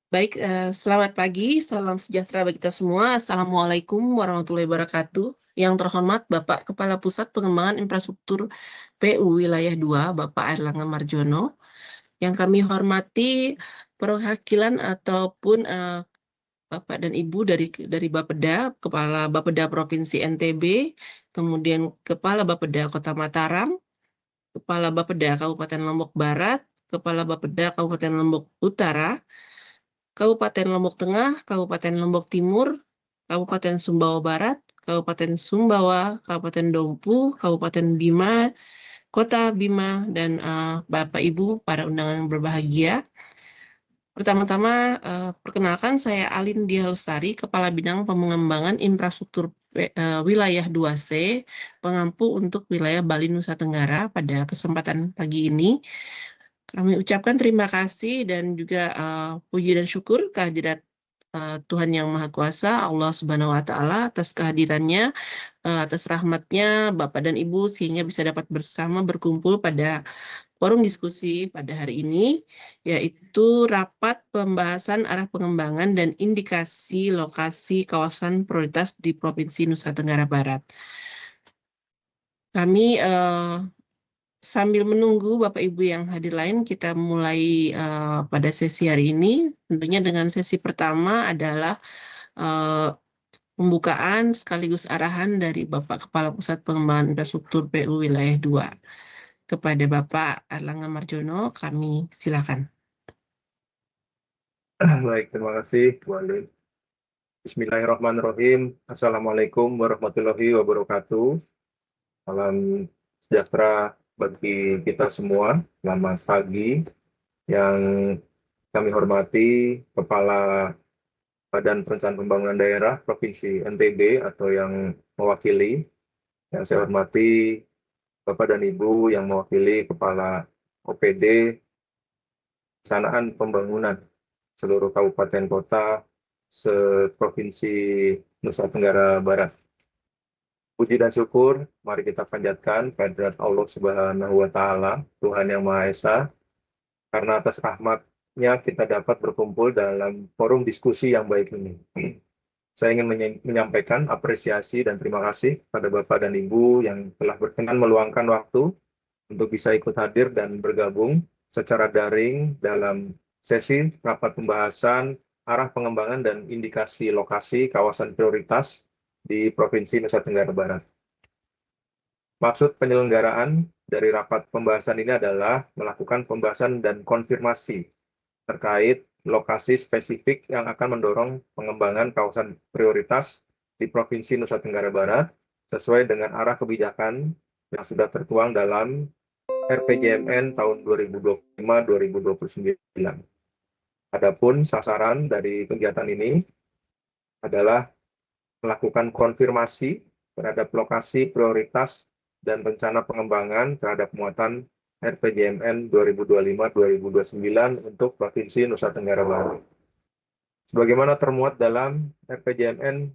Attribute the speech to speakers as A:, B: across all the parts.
A: Baik, selamat pagi, salam sejahtera bagi kita semua. Assalamualaikum warahmatullahi wabarakatuh. Yang terhormat Bapak Kepala Pusat Pengembangan Infrastruktur PU Wilayah 2, Bapak Airlangga Marjono. Yang kami hormati perwakilan ataupun Bapak dan Ibu dari Bapeda, Kepala Bapeda Provinsi NTB, kemudian Kepala Bapeda Kota Mataram, Kepala Bapeda Kabupaten Lombok Barat, Kepala Bapeda Kabupaten Lombok Utara, Kabupaten Lombok Tengah, Kabupaten Lombok Timur, Kabupaten Sumbawa Barat, Kabupaten Sumbawa, Kabupaten Dompu, Kabupaten Bima, Kota Bima, dan Bapak Ibu para undangan yang berbahagia. Pertama-tama, perkenalkan saya Alin Diah Lestari, Kepala Bidang Pengembangan Infrastruktur Wilayah 2C, pengampu untuk wilayah Bali Nusa Tenggara pada kesempatan pagi ini. Kami ucapkan terima kasih dan juga puji dan syukur kehadirat Tuhan Yang Maha Kuasa, Allah Subhanahu wa Ta'ala, atas kehadirannya, atas rahmatnya Bapak dan Ibu, sehingga bisa dapat bersama berkumpul pada forum diskusi pada hari ini, yaitu rapat pembahasan arah pengembangan dan indikasi lokasi kawasan prioritas di Provinsi Nusa Tenggara Barat. Kami sambil menunggu Bapak Ibu yang hadir lain, kita mulai pada sesi hari ini. Tentunya dengan sesi pertama adalah pembukaan sekaligus arahan dari Bapak Kepala Pusat Pengembangan Infrastruktur PU Wilayah 2. Kepada Bapak Airlangga Marjono, kami silakan.
B: Baik, terima kasih, Bu Alin. Bismillahirrahmanirrahim. Assalamualaikum warahmatullahi wabarakatuh. Salam sejahtera bagi kita semua. Selamat pagi. Yang kami hormati Kepala Badan Perencanaan Pembangunan Daerah Provinsi NTB atau yang mewakili. Yang saya hormati Bapak dan Ibu yang mewakili Kepala OPD Perencanaan Pembangunan seluruh kabupaten kota seprovinsi Nusa Tenggara Barat. Puji dan syukur, mari kita panjatkan kehadirat Allah Subhanahu wa Ta'ala, Tuhan Yang Maha Esa, karena atas rahmat-Nya kita dapat berkumpul dalam forum diskusi yang baik ini. Saya ingin menyampaikan apresiasi dan terima kasih pada Bapak dan Ibu yang telah berkenan meluangkan waktu untuk bisa ikut hadir dan bergabung secara daring dalam sesi rapat pembahasan arah pengembangan dan indikasi lokasi kawasan prioritas di Provinsi Nusa Tenggara Barat. Maksud penyelenggaraan dari rapat pembahasan ini adalah melakukan pembahasan dan konfirmasi terkait lokasi spesifik yang akan mendorong pengembangan kawasan prioritas di Provinsi Nusa Tenggara Barat sesuai dengan arah kebijakan yang sudah tertuang dalam RPJMN tahun 2025-2029. Adapun sasaran dari kegiatan ini adalah melakukan konfirmasi terhadap lokasi prioritas dan rencana pengembangan terhadap muatan RPJMN 2025-2029 untuk Provinsi Nusa Tenggara Barat. Sebagaimana termuat dalam RPJMN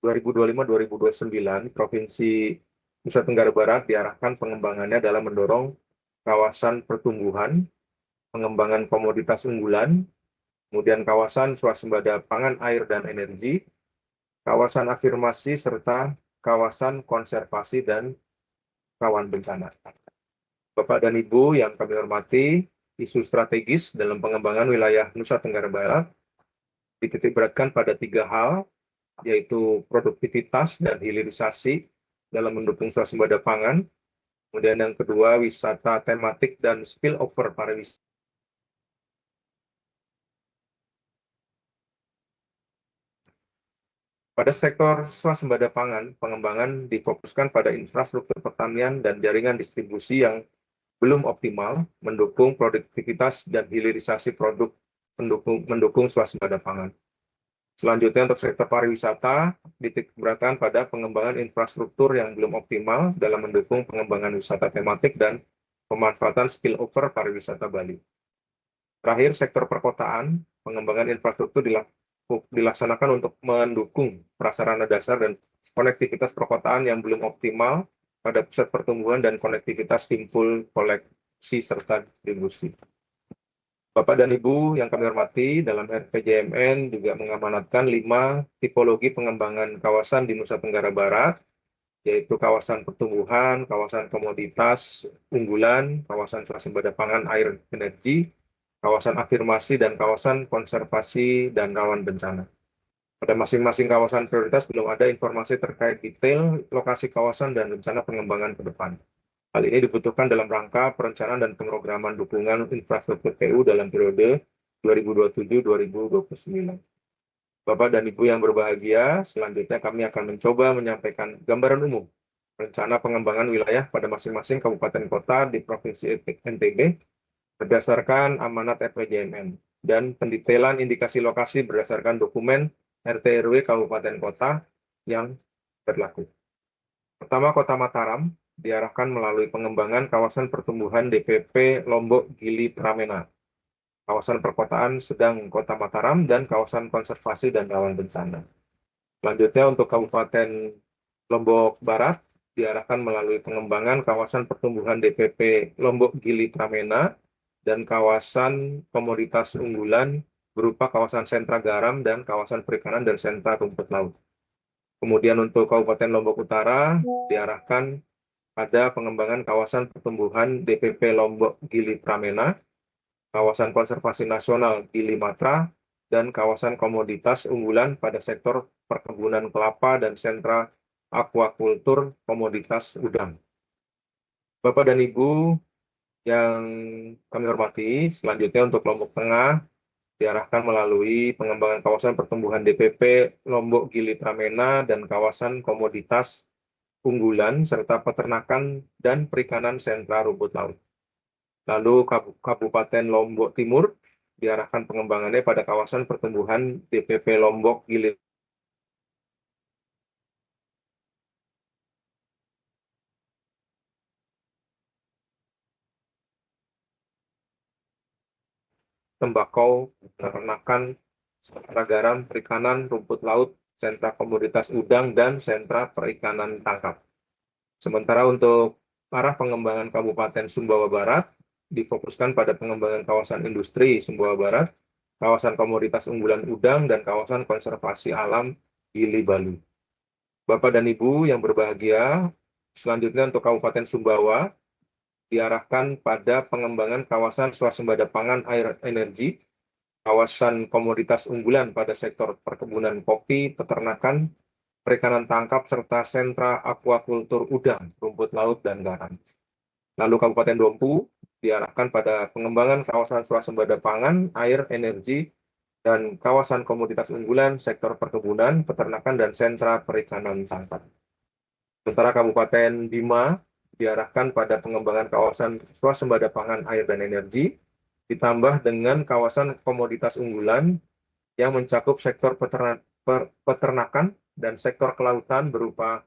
B: 2025-2029, Provinsi Nusa Tenggara Barat diarahkan pengembangannya dalam mendorong kawasan pertumbuhan, pengembangan komoditas unggulan, kemudian kawasan swasembada pangan, air, dan energi, kawasan afirmasi, serta kawasan konservasi dan rawan bencana. Bapak dan Ibu yang kami hormati, isu strategis dalam pengembangan wilayah Nusa Tenggara Barat dititikberatkan pada 3 hal, yaitu produktivitas dan hilirisasi dalam mendukung swasembada pangan. Kemudian yang kedua, wisata tematik dan spillover pariwisata. Pada sektor swasembada pangan, pengembangan difokuskan pada infrastruktur pertanian dan jaringan distribusi yang belum optimal, mendukung produktivitas dan hilirisasi produk mendukung swasembada pangan. Selanjutnya untuk sektor pariwisata, dititikberatkan pada pengembangan infrastruktur yang belum optimal dalam mendukung pengembangan wisata tematik dan pemanfaatan spillover pariwisata Bali. Terakhir, sektor perkotaan, pengembangan infrastruktur dilaksanakan untuk mendukung prasarana dasar dan konektivitas perkotaan yang belum optimal pada pusat pertumbuhan dan konektivitas simpul koleksi serta distribusi. Bapak dan Ibu yang kami hormati, dalam RPJMN juga mengamanatkan 5 tipologi pengembangan kawasan di Nusa Tenggara Barat, yaitu kawasan pertumbuhan, kawasan komoditas unggulan, kawasan swasembada pangan, air, energi, kawasan afirmasi, dan kawasan konservasi dan rawan bencana. Pada masing-masing kawasan prioritas belum ada informasi terkait detail lokasi kawasan dan rencana pengembangan ke depan. Hal ini dibutuhkan dalam rangka perencanaan dan pemrograman dukungan infrastruktur PU dalam periode 2027-2029. Bapak dan Ibu yang berbahagia, selanjutnya kami akan mencoba menyampaikan gambaran umum rencana pengembangan wilayah pada masing-masing kabupaten kota di Provinsi NTB berdasarkan amanat RPJMN dan pendetailan indikasi lokasi berdasarkan dokumen RT RW kabupaten kota yang berlaku. Pertama, Kota Mataram diarahkan melalui pengembangan kawasan pertumbuhan DPP Lombok Gili Pramena, kawasan perkotaan sedang Kota Mataram, dan kawasan konservasi dan rawan bencana. Selanjutnya untuk Kabupaten Lombok Barat diarahkan melalui pengembangan kawasan pertumbuhan DPP Lombok Gili Pramena dan kawasan komoditas unggulan berupa kawasan sentra garam dan kawasan perikanan dan sentra rumput laut. Kemudian untuk Kabupaten Lombok Utara diarahkan pada pengembangan kawasan pertumbuhan DPP Lombok Gili Pramena, kawasan konservasi nasional Gili Matra, dan kawasan komoditas unggulan pada sektor perkebunan kelapa dan sentra aquakultur komoditas udang. Bapak dan Ibu yang kami hormati, selanjutnya untuk Lombok Tengah diarahkan melalui pengembangan kawasan pertumbuhan DPP Lombok Gili Pramena dan kawasan komoditas unggulan serta peternakan dan perikanan sentra rumput laut. Lalu Kabupaten Lombok Timur diarahkan pengembangannya pada kawasan pertumbuhan DPP Lombok Gili tembakau, peternakan, sentra garam, perikanan, rumput laut, sentra komoditas udang, dan sentra perikanan tangkap. Sementara untuk arah pengembangan Kabupaten Sumbawa Barat difokuskan pada pengembangan kawasan industri Sumbawa Barat, kawasan komoditas unggulan udang, dan kawasan konservasi alam Gili Balu. Bapak dan Ibu yang berbahagia, selanjutnya untuk Kabupaten Sumbawa diarahkan pada pengembangan kawasan swasembada pangan, air, energi, kawasan komoditas unggulan pada sektor perkebunan kopi, peternakan, perikanan tangkap, serta sentra aquakultur udang, rumput laut, dan garam. Lalu Kabupaten Dompu diarahkan pada pengembangan kawasan swasembada pangan, air, energi, dan kawasan komoditas unggulan, sektor perkebunan, peternakan, dan sentra perikanan tangkap. Sementara Kabupaten Bima diarahkan pada pengembangan kawasan swasembada pangan, air, dan energi, ditambah dengan kawasan komoditas unggulan yang mencakup sektor peternakan dan sektor kelautan berupa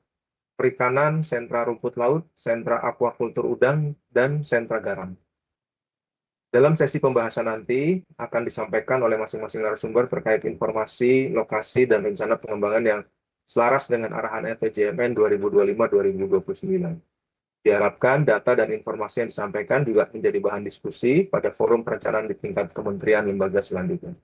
B: perikanan, sentra rumput laut, sentra aquakultur udang, dan sentra garam. Dalam sesi pembahasan nanti akan disampaikan oleh masing-masing narasumber terkait informasi, lokasi, dan rencana pengembangan yang selaras dengan arahan RPJMN 2025-2029. Diharapkan data dan informasi yang disampaikan juga menjadi bahan diskusi pada forum perencanaan di tingkat kementerian lembaga selanjutnya.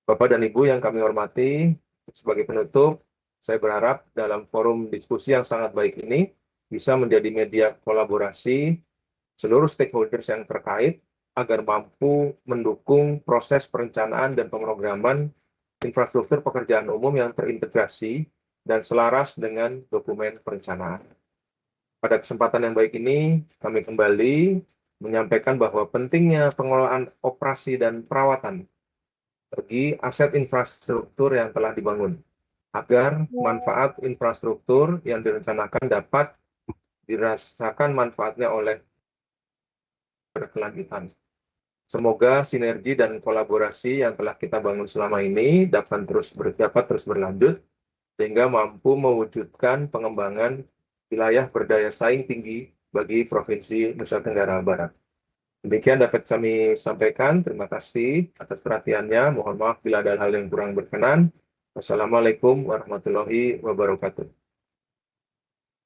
B: Bapak dan Ibu yang kami hormati, sebagai penutup, saya berharap dalam forum diskusi yang sangat baik ini bisa menjadi media kolaborasi seluruh stakeholders yang terkait agar mampu mendukung proses perencanaan dan pemrograman infrastruktur pekerjaan umum yang terintegrasi dan selaras dengan dokumen perencanaan. Pada kesempatan yang baik ini, kami kembali menyampaikan bahwa pentingnya pengelolaan operasi dan perawatan bagi aset infrastruktur yang telah dibangun, agar manfaat infrastruktur yang direncanakan dapat dirasakan manfaatnya oleh berkelanjutan. Semoga sinergi dan kolaborasi yang telah kita bangun selama ini dapat terus berlanjut, sehingga mampu mewujudkan pengembangan wilayah berdaya saing tinggi bagi Provinsi Nusa Tenggara Barat. Demikian dapat kami sampaikan. Terima kasih atas perhatiannya. Mohon maaf bila ada hal yang kurang berkenan. Wassalamualaikum warahmatullahi wabarakatuh.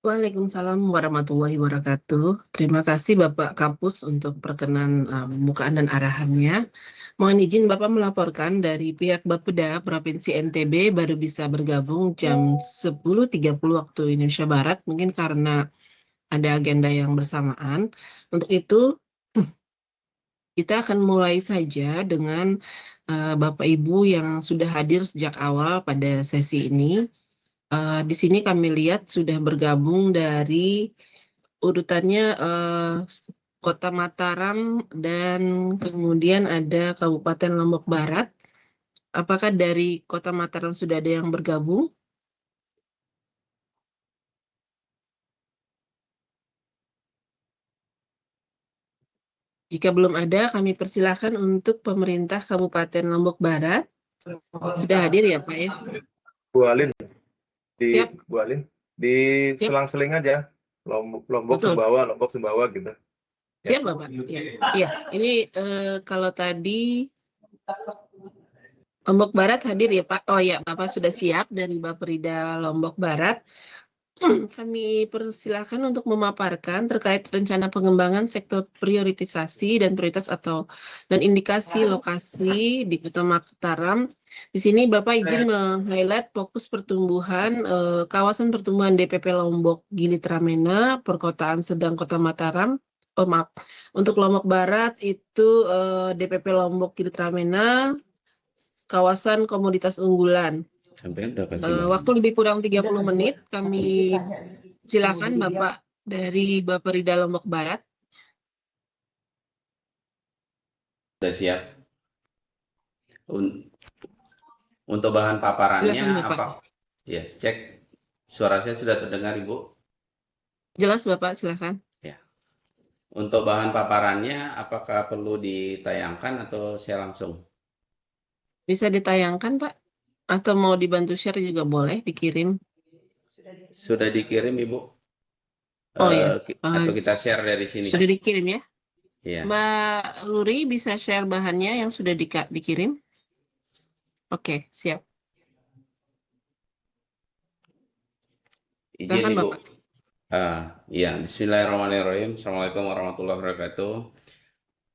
A: Waalaikumsalam warahmatullahi wabarakatuh. Terima kasih Bapak Kapus untuk perkenan pembukaan dan arahannya. Mohon izin Bapak melaporkan dari pihak Bapeda Provinsi NTB baru bisa bergabung jam 10.30 waktu Indonesia Barat, mungkin karena ada agenda yang bersamaan. Untuk itu, kita akan mulai saja dengan Bapak Ibu yang sudah hadir sejak awal pada sesi ini. Di sini kami lihat sudah bergabung dari urutannya Kota Mataram dan kemudian ada Kabupaten Lombok Barat. Apakah dari Kota Mataram sudah ada yang bergabung? Jika belum ada, kami persilahkan untuk pemerintah Kabupaten Lombok Barat. Sudah hadir ya Pak ya?
B: Bu Alin,
A: Siap.
B: Bu Alin, di
A: Siap.
B: selang-seling aja, Lombok
A: Betul.
B: Sumbawa gitu.
A: Siap Bapak. Ya, ini kalau tadi Lombok Barat hadir ya Pak. Oh ya, Bapak sudah siap dari Bapeda Lombok Barat. Kami persilakan untuk memaparkan terkait rencana pengembangan sektor prioritisasi dan prioritas dan indikasi lokasi di Kota Mataram. Di sini Bapak izin meng-highlight fokus pertumbuhan kawasan pertumbuhan DPP Lombok Gili Tramena, Perkotaan Sedang Kota Mataram. Oh maaf, untuk Lombok Barat itu DPP Lombok Gili Tramena, kawasan komoditas unggulan. Waktu lebih kurang 30 menit, kami silakan Bapak dari Bapeda Lombok Barat.
C: Sudah siap. Untuk bahan paparannya
A: Silakan, Bapak.
C: apa? Ya, cek. Suara saya sudah terdengar, Ibu?
A: Jelas, Bapak, silakan.
C: Ya. Untuk bahan paparannya, apakah perlu ditayangkan atau saya langsung?
A: Bisa ditayangkan, Pak? Atau mau dibantu share juga boleh, dikirim.
C: Sudah dikirim, Ibu?
A: Oh ya.
C: Atau kita share dari sini?
A: Sudah dikirim ya?
C: Iya.
A: Mbak Luri bisa share bahannya yang sudah dikirim? Oke, siap.
C: Izin,
A: Silakan,
C: Ibu.
A: Bapak.
C: Ya, Bismillahirrahmanirrahim. Assalamualaikum warahmatullahi wabarakatuh.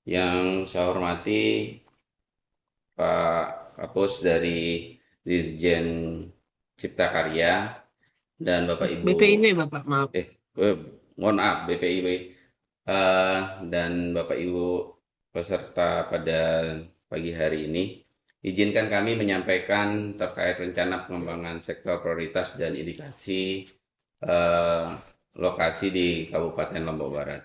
C: Yang saya hormati Pak Kapus dari Dirjen Cipta Karya dan Bapak Ibu
A: BPIB, Bapak, maaf.
C: mohon maaf, BPIB dan Bapak Ibu peserta pada pagi hari ini. Izinkan kami menyampaikan terkait rencana pengembangan sektor prioritas dan indikasi lokasi di Kabupaten Lombok Barat.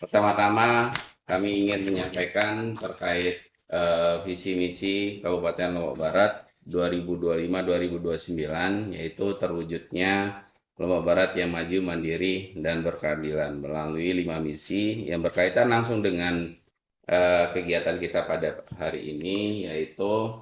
C: Pertama-tama kami ingin menyampaikan terkait visi misi Kabupaten Lombok Barat 2025-2029, yaitu terwujudnya Lombok Barat yang maju, mandiri, dan berkeadilan melalui 5 misi yang berkaitan langsung dengan kegiatan kita pada hari ini, yaitu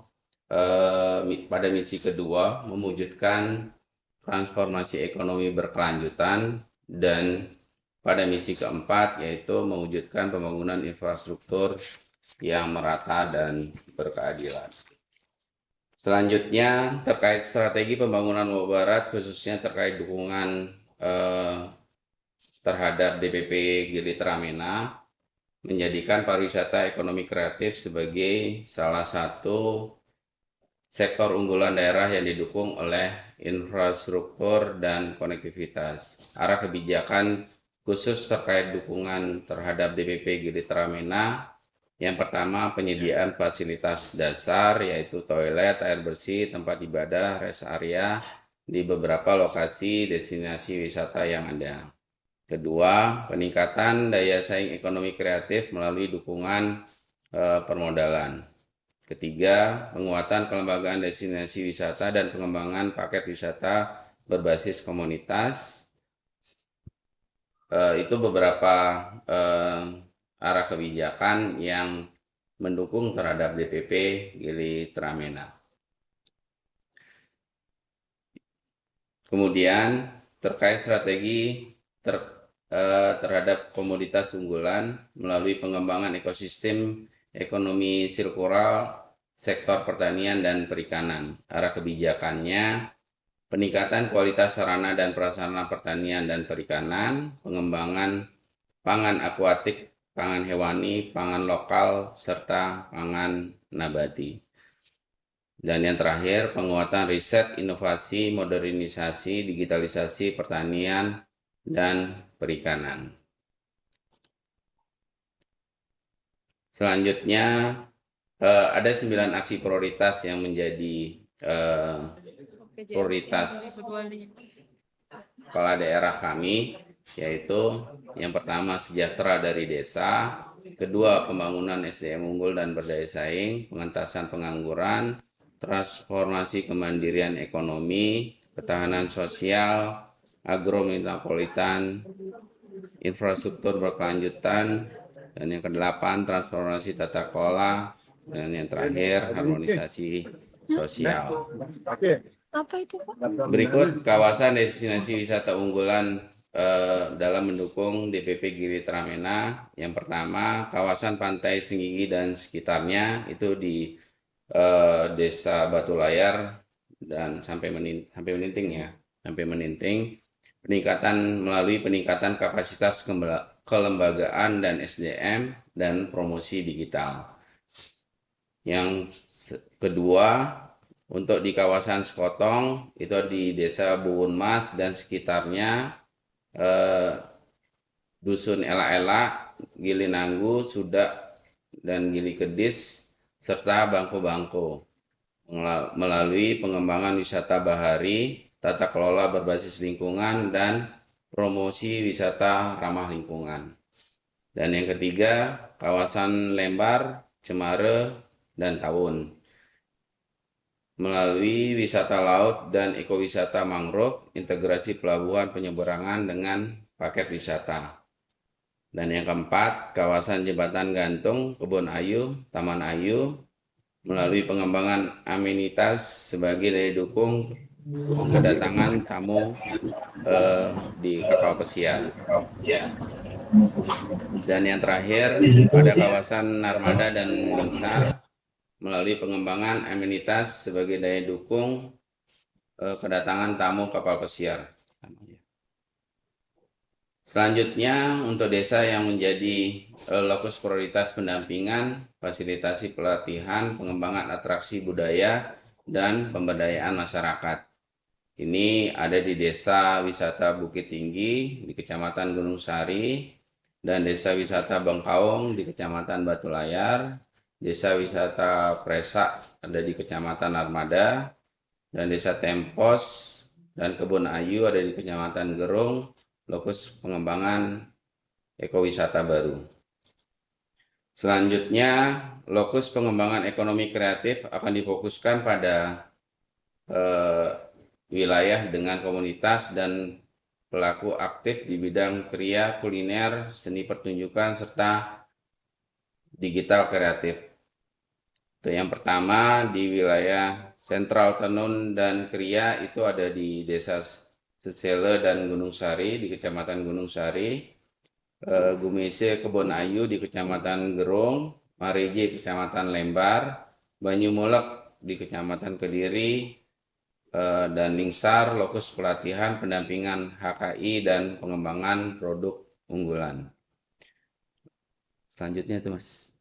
C: pada misi kedua mewujudkan transformasi ekonomi berkelanjutan, dan pada misi keempat yaitu mewujudkan pembangunan infrastruktur yang merata dan berkeadilan. Selanjutnya terkait strategi pembangunan Lombok Barat, khususnya terkait dukungan terhadap DPP Gili Tramena, menjadikan pariwisata ekonomi kreatif sebagai salah satu sektor unggulan daerah yang didukung oleh infrastruktur dan konektivitas. Arah kebijakan khusus terkait dukungan terhadap DPP Gili Tramena, yang pertama penyediaan fasilitas dasar yaitu toilet, air bersih, tempat ibadah, rest area di beberapa lokasi destinasi wisata yang ada. Kedua, peningkatan daya saing ekonomi kreatif melalui dukungan permodalan. Ketiga, penguatan kelembagaan destinasi wisata dan pengembangan paket wisata berbasis komunitas. Itu beberapa arah kebijakan yang mendukung terhadap DPP Gili Tramena. Kemudian terkait strategi terhadap komoditas unggulan melalui pengembangan ekosistem ekonomi sirkular, sektor pertanian dan perikanan. Arah kebijakannya peningkatan kualitas sarana dan prasarana pertanian dan perikanan, pengembangan pangan akuatik, pangan hewani, pangan lokal, serta pangan nabati. Dan yang terakhir, penguatan riset, inovasi, modernisasi, digitalisasi pertanian dan perikanan. Selanjutnya, ada 9 aksi prioritas yang menjadi prioritas kepala daerah kami, yaitu yang pertama sejahtera dari desa, kedua pembangunan SDM unggul dan berdaya saing, pengentasan pengangguran, transformasi kemandirian ekonomi, ketahanan sosial, agrometropolitan, infrastruktur berkelanjutan, dan yang kedelapan transformasi tata kelola, dan yang terakhir harmonisasi sosial.
D: Apa itu, Pak?
C: Berikut kawasan destinasi wisata unggulan dalam mendukung DPP Gili Tramena. Yang pertama, kawasan Pantai Senggigi dan sekitarnya itu di Desa Batu Layar dan sampai Meninting. Melalui peningkatan kapasitas kelembagaan dan SDM dan promosi digital. Yang kedua, untuk di kawasan Sekotong, itu di Desa Buwun Mas dan sekitarnya, Dusun Ela-Ela, Gili Nanggu, Sudak, dan Gili Kedis, serta Bangko-Bangko. Melalui pengembangan wisata bahari, tata kelola berbasis lingkungan, dan promosi wisata ramah lingkungan. Dan yang ketiga, kawasan Lembar, Cemara, dan Tawun. Melalui wisata laut dan ekowisata mangrove, integrasi pelabuhan penyeberangan dengan paket wisata. Dan yang keempat, kawasan Jembatan Gantung, Kebun Ayu, Taman Ayu, melalui pengembangan amenitas sebagai daya dukung kedatangan tamu di kapal pesiar. Dan yang terakhir, pada kawasan Narmada dan Lingsar, melalui pengembangan amenitas sebagai daya dukung kedatangan tamu kapal pesiar. Selanjutnya, untuk desa yang menjadi lokus prioritas pendampingan, fasilitasi pelatihan, pengembangan atraksi budaya, dan pemberdayaan masyarakat. Ini ada di Desa Wisata Bukit Tinggi di Kecamatan Gunung Sari, dan Desa Wisata Bengkaung di Kecamatan Batu Layar, Desa Wisata Presak ada di Kecamatan Armada, dan Desa Tempos dan Kebun Ayu ada di Kecamatan Gerung, lokus pengembangan ekowisata baru. Selanjutnya, lokus pengembangan ekonomi kreatif akan difokuskan pada wilayah dengan komunitas dan pelaku aktif di bidang kriya, kuliner, seni pertunjukan, serta digital kreatif. Itu yang pertama di wilayah Sentral Tenun dan Kriya itu ada di Desa Sesele dan Gunung Sari di Kecamatan Gunung Sari, Gumise Kebon Ayu di Kecamatan Gerung, Mariji Kecamatan Lembar, Banyumulek di Kecamatan Kediri, dan Lingsar lokus pelatihan pendampingan HKI dan pengembangan produk unggulan. Selanjutnya itu Mas.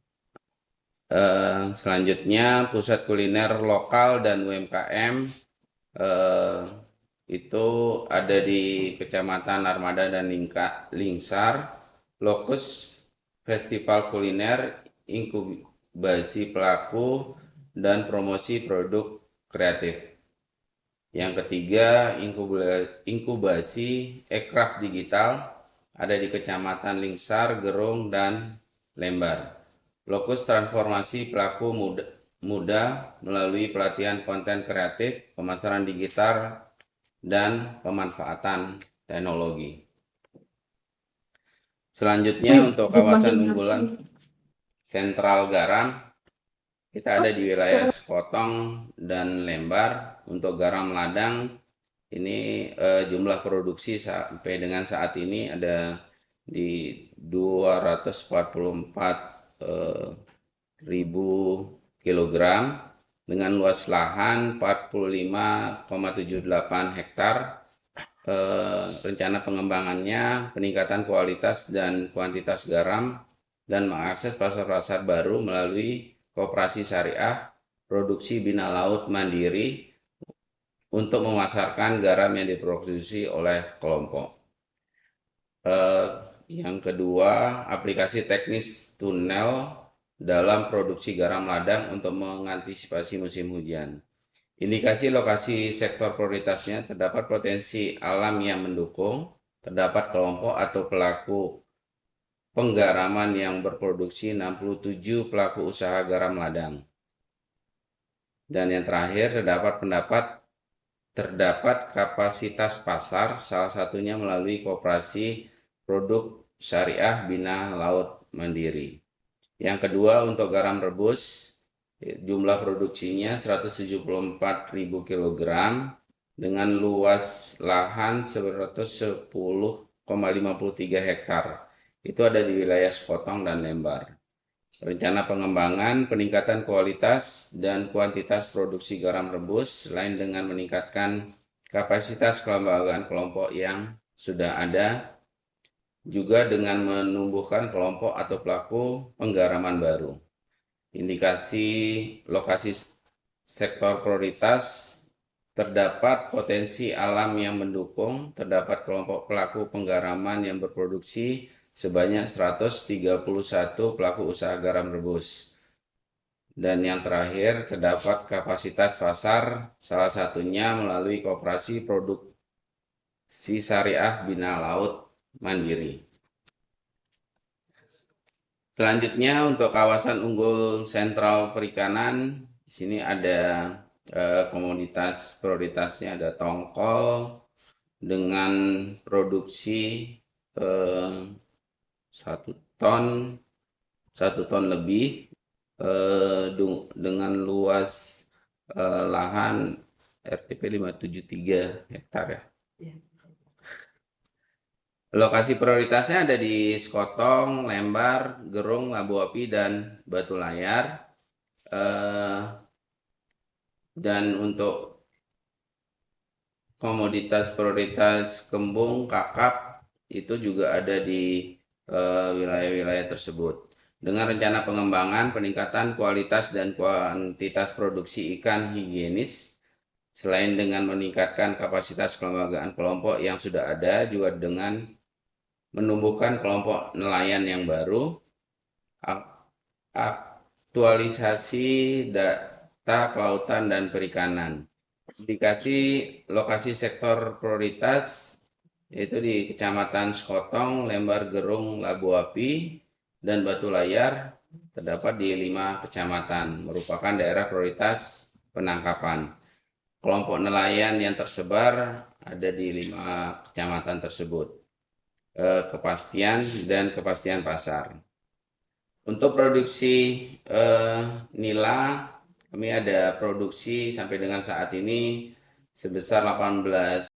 C: Selanjutnya pusat kuliner lokal dan UMKM itu ada di Kecamatan Armada dan Lingsar, lokus festival kuliner, inkubasi pelaku, dan promosi produk kreatif. Yang ketiga, inkubasi ekraf digital ada di Kecamatan Lingsar, Gerung, dan Lembar. Lokus transformasi pelaku muda melalui pelatihan konten kreatif, pemasaran digital, dan pemanfaatan teknologi. Selanjutnya untuk kawasan unggulan Sentral Garam, kita ada di wilayah Sekotong dan Lembar. Untuk garam ladang, ini jumlah produksi sampai dengan saat ini ada di 244.000 kilogram, dengan luas lahan 45,78 hektar. Rencana pengembangannya peningkatan kualitas dan kuantitas garam dan mengakses pasar-pasar baru melalui koperasi syariah produksi bina laut mandiri untuk memasarkan garam yang diproduksi oleh kelompok. Yang kedua, aplikasi teknis tunnel dalam produksi garam ladang untuk mengantisipasi musim hujan. Indikasi lokasi sektor prioritasnya terdapat potensi alam yang mendukung, terdapat kelompok atau pelaku penggaraman yang berproduksi 67 pelaku usaha garam ladang. Dan yang terakhir, terdapat kapasitas pasar, salah satunya melalui koperasi produk syariah bina laut mandiri. Yang kedua, untuk garam rebus, jumlah produksinya 174.000 kg dengan luas lahan 110,53 hektar. Itu ada di wilayah Sekotong dan Lembar. Rencana pengembangan, peningkatan kualitas dan kuantitas produksi garam rebus, selain dengan meningkatkan kapasitas kelembagaan kelompok yang sudah ada, juga dengan menumbuhkan kelompok atau pelaku penggaraman baru. Indikasi lokasi sektor prioritas, terdapat potensi alam yang mendukung, terdapat kelompok pelaku penggaraman yang berproduksi sebanyak 131 pelaku usaha garam rebus. Dan yang terakhir, terdapat kapasitas pasar, salah satunya melalui koperasi produksi syariah bina laut mandiri. Selanjutnya untuk kawasan unggul sentral perikanan, di sini ada komoditas prioritasnya, ada tongkol dengan produksi 1 ton lebih dengan luas lahan RTP 573 hektar ya. Lokasi prioritasnya ada di Sekotong, Lembar, Gerung, Labu Api, dan Batu Layar. Dan untuk komoditas prioritas kembung, kakap, itu juga ada di wilayah-wilayah tersebut. Dengan rencana pengembangan, peningkatan kualitas dan kuantitas produksi ikan higienis, selain dengan meningkatkan kapasitas kelembagaan kelompok yang sudah ada, juga dengan menumbuhkan kelompok nelayan yang baru, aktualisasi data kelautan dan perikanan. Indikasi lokasi sektor prioritas yaitu di Kecamatan Sekotong, Lembar, Gerung, Labu Api, dan Batu Layar, terdapat di 5 kecamatan, merupakan daerah prioritas penangkapan. Kelompok nelayan yang tersebar ada di 5 kecamatan tersebut. Kepastian pasar. Untuk produksi nila, kami ada produksi sampai dengan saat ini sebesar 18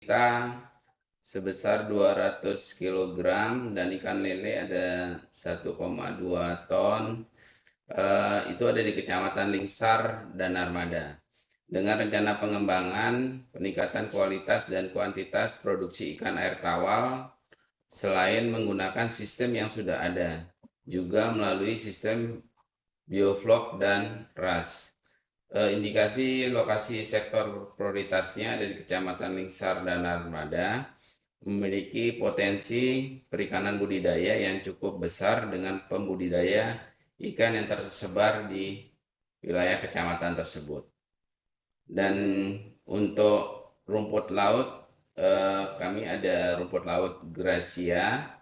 C: kita sebesar 200 kg dan ikan lele ada 1,2 ton. Itu ada di Kecamatan Lingsar dan Narmada. Dengan rencana pengembangan, peningkatan kualitas dan kuantitas produksi ikan air tawar, selain menggunakan sistem yang sudah ada, juga melalui sistem bioflok dan RAS. Indikasi lokasi sektor prioritasnya ada di Kecamatan Lingsar dan Narmada, memiliki potensi perikanan budidaya yang cukup besar dengan pembudidaya ikan yang tersebar di wilayah kecamatan tersebut. Dan untuk rumput laut, kami ada rumput laut Gracia,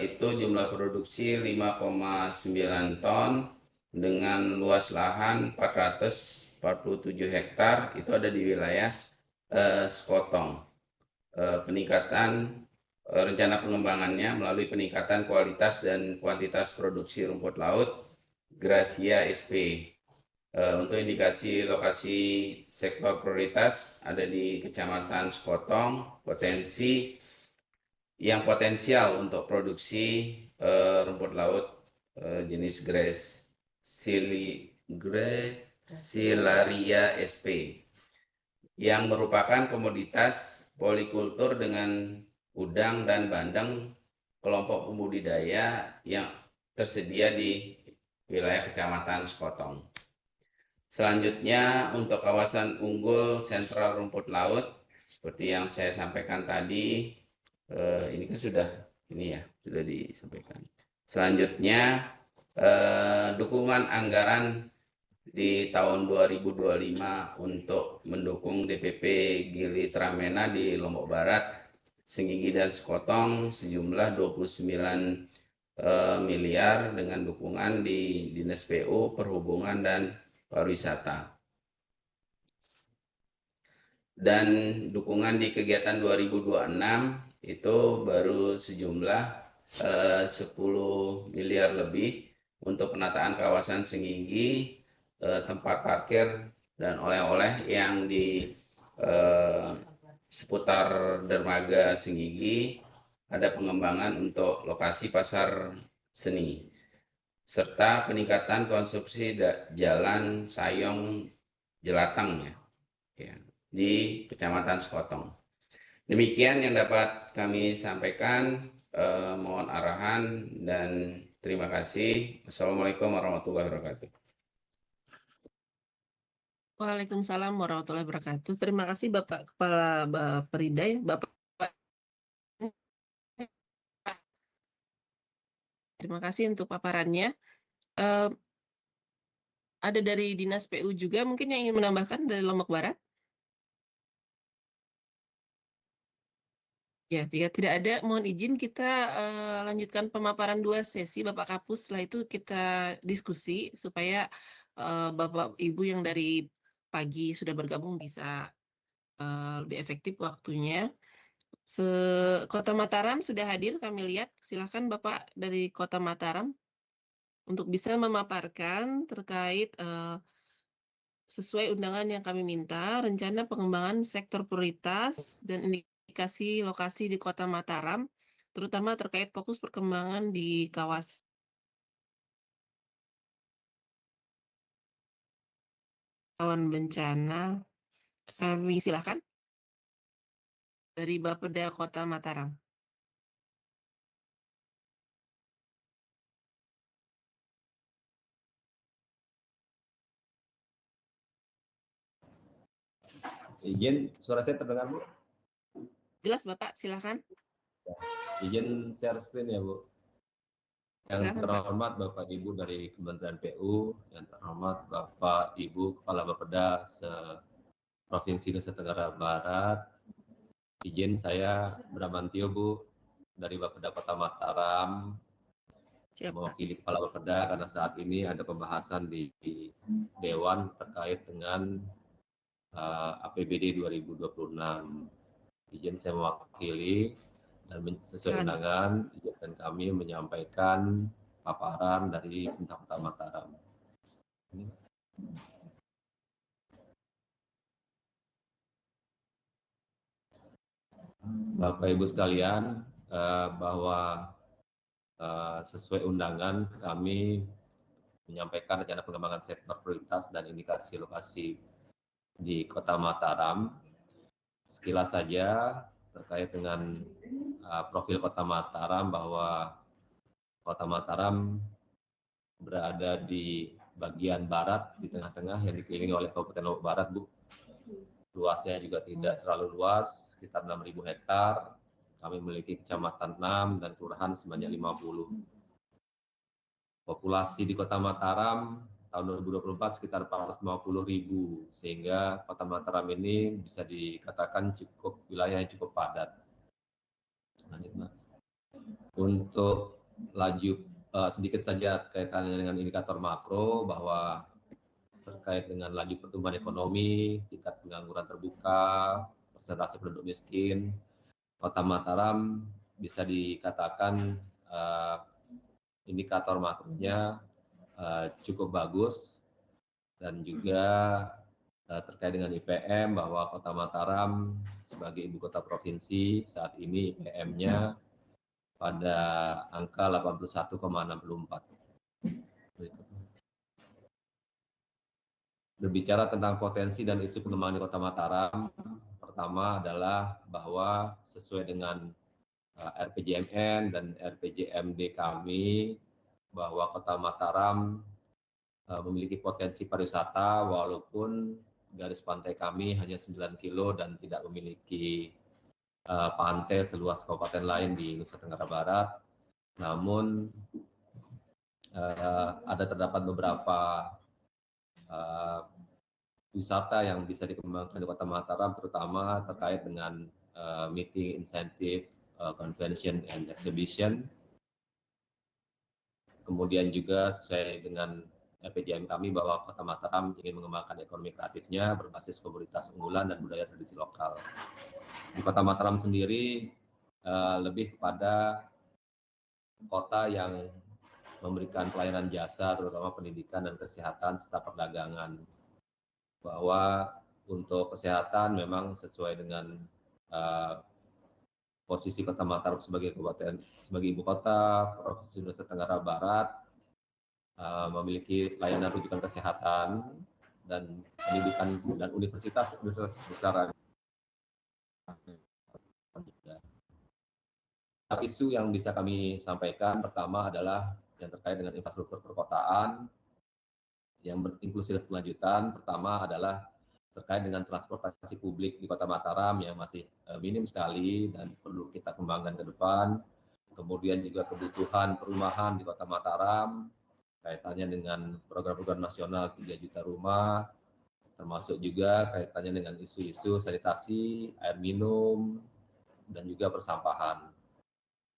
C: itu jumlah produksi 5,9 ton dengan luas lahan 447 hektar, itu ada di wilayah Sekotong. Peningkatan rencana pengembangannya melalui peningkatan kualitas dan kuantitas produksi rumput laut Gracia SP. Untuk indikasi lokasi sektor prioritas ada di Kecamatan Sekotong, potensial untuk produksi rumput laut jenis Gracilaria SP yang merupakan komoditas polikultur dengan udang dan bandeng kelompok pembudidaya yang tersedia di wilayah Kecamatan Sekotong. Selanjutnya untuk kawasan unggul sentral rumput laut, seperti yang saya sampaikan tadi, ini kan sudah disampaikan. Selanjutnya dukungan anggaran di tahun 2025 untuk mendukung DPP Gili Tramena di Lombok Barat, Senggigi dan Sekotong sejumlah 29 miliar dengan dukungan di Dinas PU, Perhubungan dan Pariwisata. Dan dukungan di kegiatan 2026 itu baru sejumlah 10 miliar lebih untuk penataan kawasan Senggigi, tempat parkir dan oleh-oleh yang di seputar dermaga Senggigi, ada pengembangan untuk lokasi pasar seni, serta peningkatan konsumsi jalan Sayong Jelatang di Kecamatan Sekotong. Demikian yang dapat kami sampaikan. Mohon arahan dan terima kasih. Assalamualaikum warahmatullahi wabarakatuh.
A: Waalaikumsalam warahmatullahi wabarakatuh. Terima kasih Bapak Kepala Bapperida, Bapak. Terima kasih untuk paparannya. Ada dari Dinas PU juga mungkin yang ingin menambahkan dari Lombok Barat? Ya, tidak ada. Mohon izin kita lanjutkan pemaparan 2 sesi Bapak Kapus. Setelah itu kita diskusi supaya Bapak Ibu yang dari pagi sudah bergabung bisa lebih efektif waktunya. Kota Mataram sudah hadir, kami lihat. Silakan Bapak dari Kota Mataram untuk bisa memaparkan terkait sesuai undangan yang kami minta, rencana pengembangan sektor prioritas dan indikasi lokasi di Kota Mataram, terutama terkait fokus perkembangan di kawasan rawan bencana. Kami silakan dari Bapeda Kota Mataram.
E: Izin, suara saya terdengar, Bu?
A: Jelas, Bapak, silakan.
E: Izin share screen ya, Bu. Yang
A: Silakan, Pak.
E: terhormat Bapak Ibu dari Kementerian PU, yang terhormat Bapak Ibu Kepala Bapeda Provinsi Nusa Tenggara Barat. Izin saya Bramantio, Bu, dari Bapeda Kota Mataram,
A: Siap, Pak.
E: mewakili Kepala Bapeda karena saat ini ada pembahasan di Dewan terkait dengan APBD 2026. Izin saya mewakili dan sesuai undangan, izinkan kami menyampaikan paparan dari pemerintah Kota Mataram. Bapak Ibu sekalian, bahwa sesuai undangan kami menyampaikan rencana pengembangan sektor prioritas dan indikasi lokasi di Kota Mataram. Sekilas saja terkait dengan profil Kota Mataram, bahwa Kota Mataram berada di bagian barat, di tengah-tengah, yang dikelilingi oleh Kabupaten Lombok Barat, Bu. Luasnya juga tidak terlalu luas, sekitar 6.000 hektar. Kami memiliki kecamatan 6 dan kelurahan sebanyak 50. Populasi di Kota Mataram tahun 2024 sekitar 450.000, sehingga Kota Mataram ini bisa dikatakan wilayah yang cukup padat. Lanjut, Mas. Untuk laju sedikit saja kaitannya dengan indikator makro, bahwa terkait dengan laju pertumbuhan ekonomi, tingkat pengangguran terbuka, persentase penduduk miskin, Kota Mataram bisa dikatakan indikator makronya cukup bagus, dan juga terkait dengan IPM, bahwa Kota Mataram sebagai ibu kota provinsi saat ini IPM-nya pada angka 81,64. Berbicara tentang potensi dan isu pengembangan di Kota Mataram, pertama adalah bahwa sesuai dengan RPJMN dan RPJMD kami, bahwa Kota Mataram memiliki potensi pariwisata, walaupun garis pantai kami hanya 9 kilo dan tidak memiliki pantai seluas kabupaten lain di Nusa Tenggara Barat. Namun terdapat beberapa wisata yang bisa dikembangkan di Kota Mataram, terutama terkait dengan meeting, insentif, convention and exhibition. Kemudian juga sesuai dengan RPJM kami, bahwa Kota Mataram ingin mengembangkan ekonomi kreatifnya berbasis komoditas unggulan dan budaya tradisi lokal. Di Kota Mataram sendiri lebih kepada kota yang memberikan pelayanan jasa, terutama pendidikan dan kesehatan serta perdagangan. Bahwa untuk kesehatan memang sesuai dengan posisi Kota Mataram sebagai ibu kota Provinsi Nusa Tenggara Barat, memiliki layanan rujukan kesehatan dan pendidikan dan universitas besar. Isu yang bisa kami sampaikan pertama adalah yang terkait dengan infrastruktur perkotaan yang berinklusif berkelanjutan. Pertama adalah terkait dengan transportasi publik di Kota Mataram yang masih minim sekali dan perlu kita kembangkan ke depan. Kemudian juga kebutuhan perumahan di Kota Mataram, kaitannya dengan program-program nasional 3 juta rumah, termasuk juga kaitannya dengan isu-isu sanitasi, air minum, dan juga persampahan.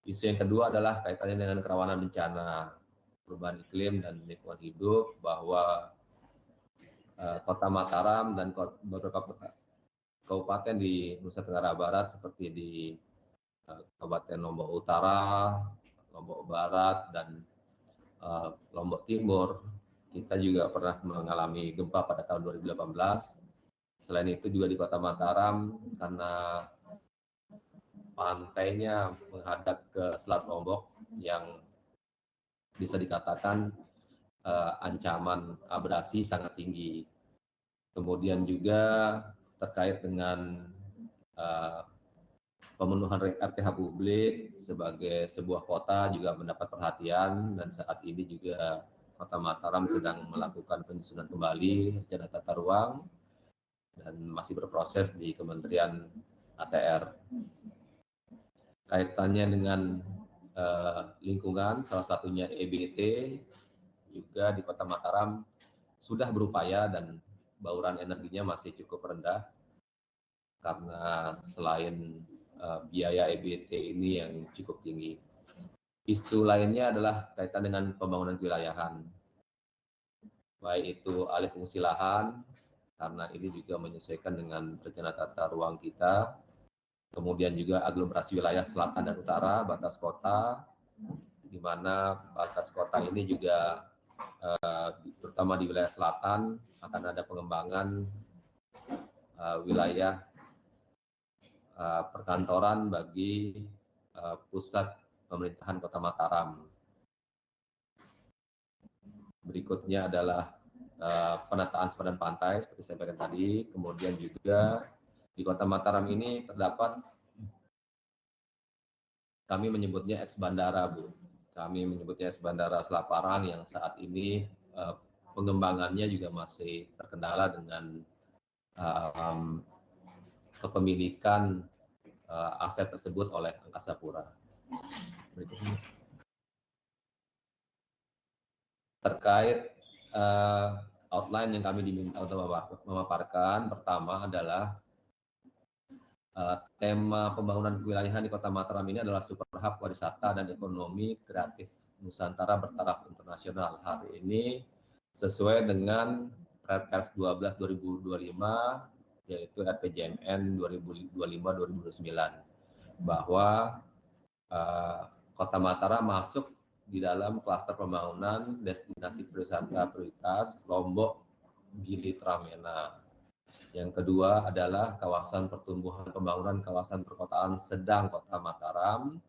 E: Isu yang kedua adalah kaitannya dengan kerawanan bencana, perubahan iklim dan lingkungan hidup, bahwa Kota Mataram dan beberapa kabupaten di Nusa Tenggara Barat seperti di Kabupaten Lombok Utara, Lombok Barat, dan Lombok Timur, kita juga pernah mengalami gempa pada tahun 2018. Selain itu juga di Kota Mataram, karena pantainya menghadap ke Selat Lombok yang bisa dikatakan ancaman abrasi sangat tinggi. Kemudian juga terkait dengan pemenuhan RTH publik sebagai sebuah kota juga mendapat perhatian, dan saat ini juga Kota Mataram sedang melakukan penyusunan kembali rencana tata ruang dan masih berproses di Kementerian ATR. Kaitannya dengan lingkungan, salah satunya EBT, juga di Kota Mataram sudah berupaya dan bauran energinya masih cukup rendah, karena selain biaya EBT ini yang cukup tinggi. Isu lainnya adalah kaitan dengan pembangunan kewilayahan, baik itu alih fungsi lahan, karena ini juga menyesuaikan dengan rencana tata ruang kita. Kemudian juga aglomerasi wilayah selatan dan utara, batas kota, di mana batas kota ini juga terutama di wilayah selatan akan ada pengembangan wilayah perkantoran bagi pusat pemerintahan Kota Mataram. Berikutnya adalah penataan sepadan pantai seperti saya sampaikan tadi. Kemudian juga di Kota Mataram ini terdapat, kami menyebutnya ex bandara, Bu. Kami menyebutnya ex bandara Selaparang yang saat ini pengembangannya juga masih terkendala dengan kepemilikan aset tersebut oleh Angkasa Pura. Berikutnya. Terkait outline yang kami diminta untuk memaparkan, pertama adalah tema pembangunan kewilayahan di Kota Mataram ini adalah super hub pariwisata dan ekonomi kreatif Nusantara bertaraf internasional. Hari ini sesuai dengan Perpres 12 2025 yaitu RPJMN 2025-2029 bahwa Kota Mataram masuk di dalam klaster pembangunan destinasi pariwisata prioritas Lombok Gili Tramena. Yang kedua adalah kawasan pertumbuhan pembangunan kawasan perkotaan sedang Kota Mataram.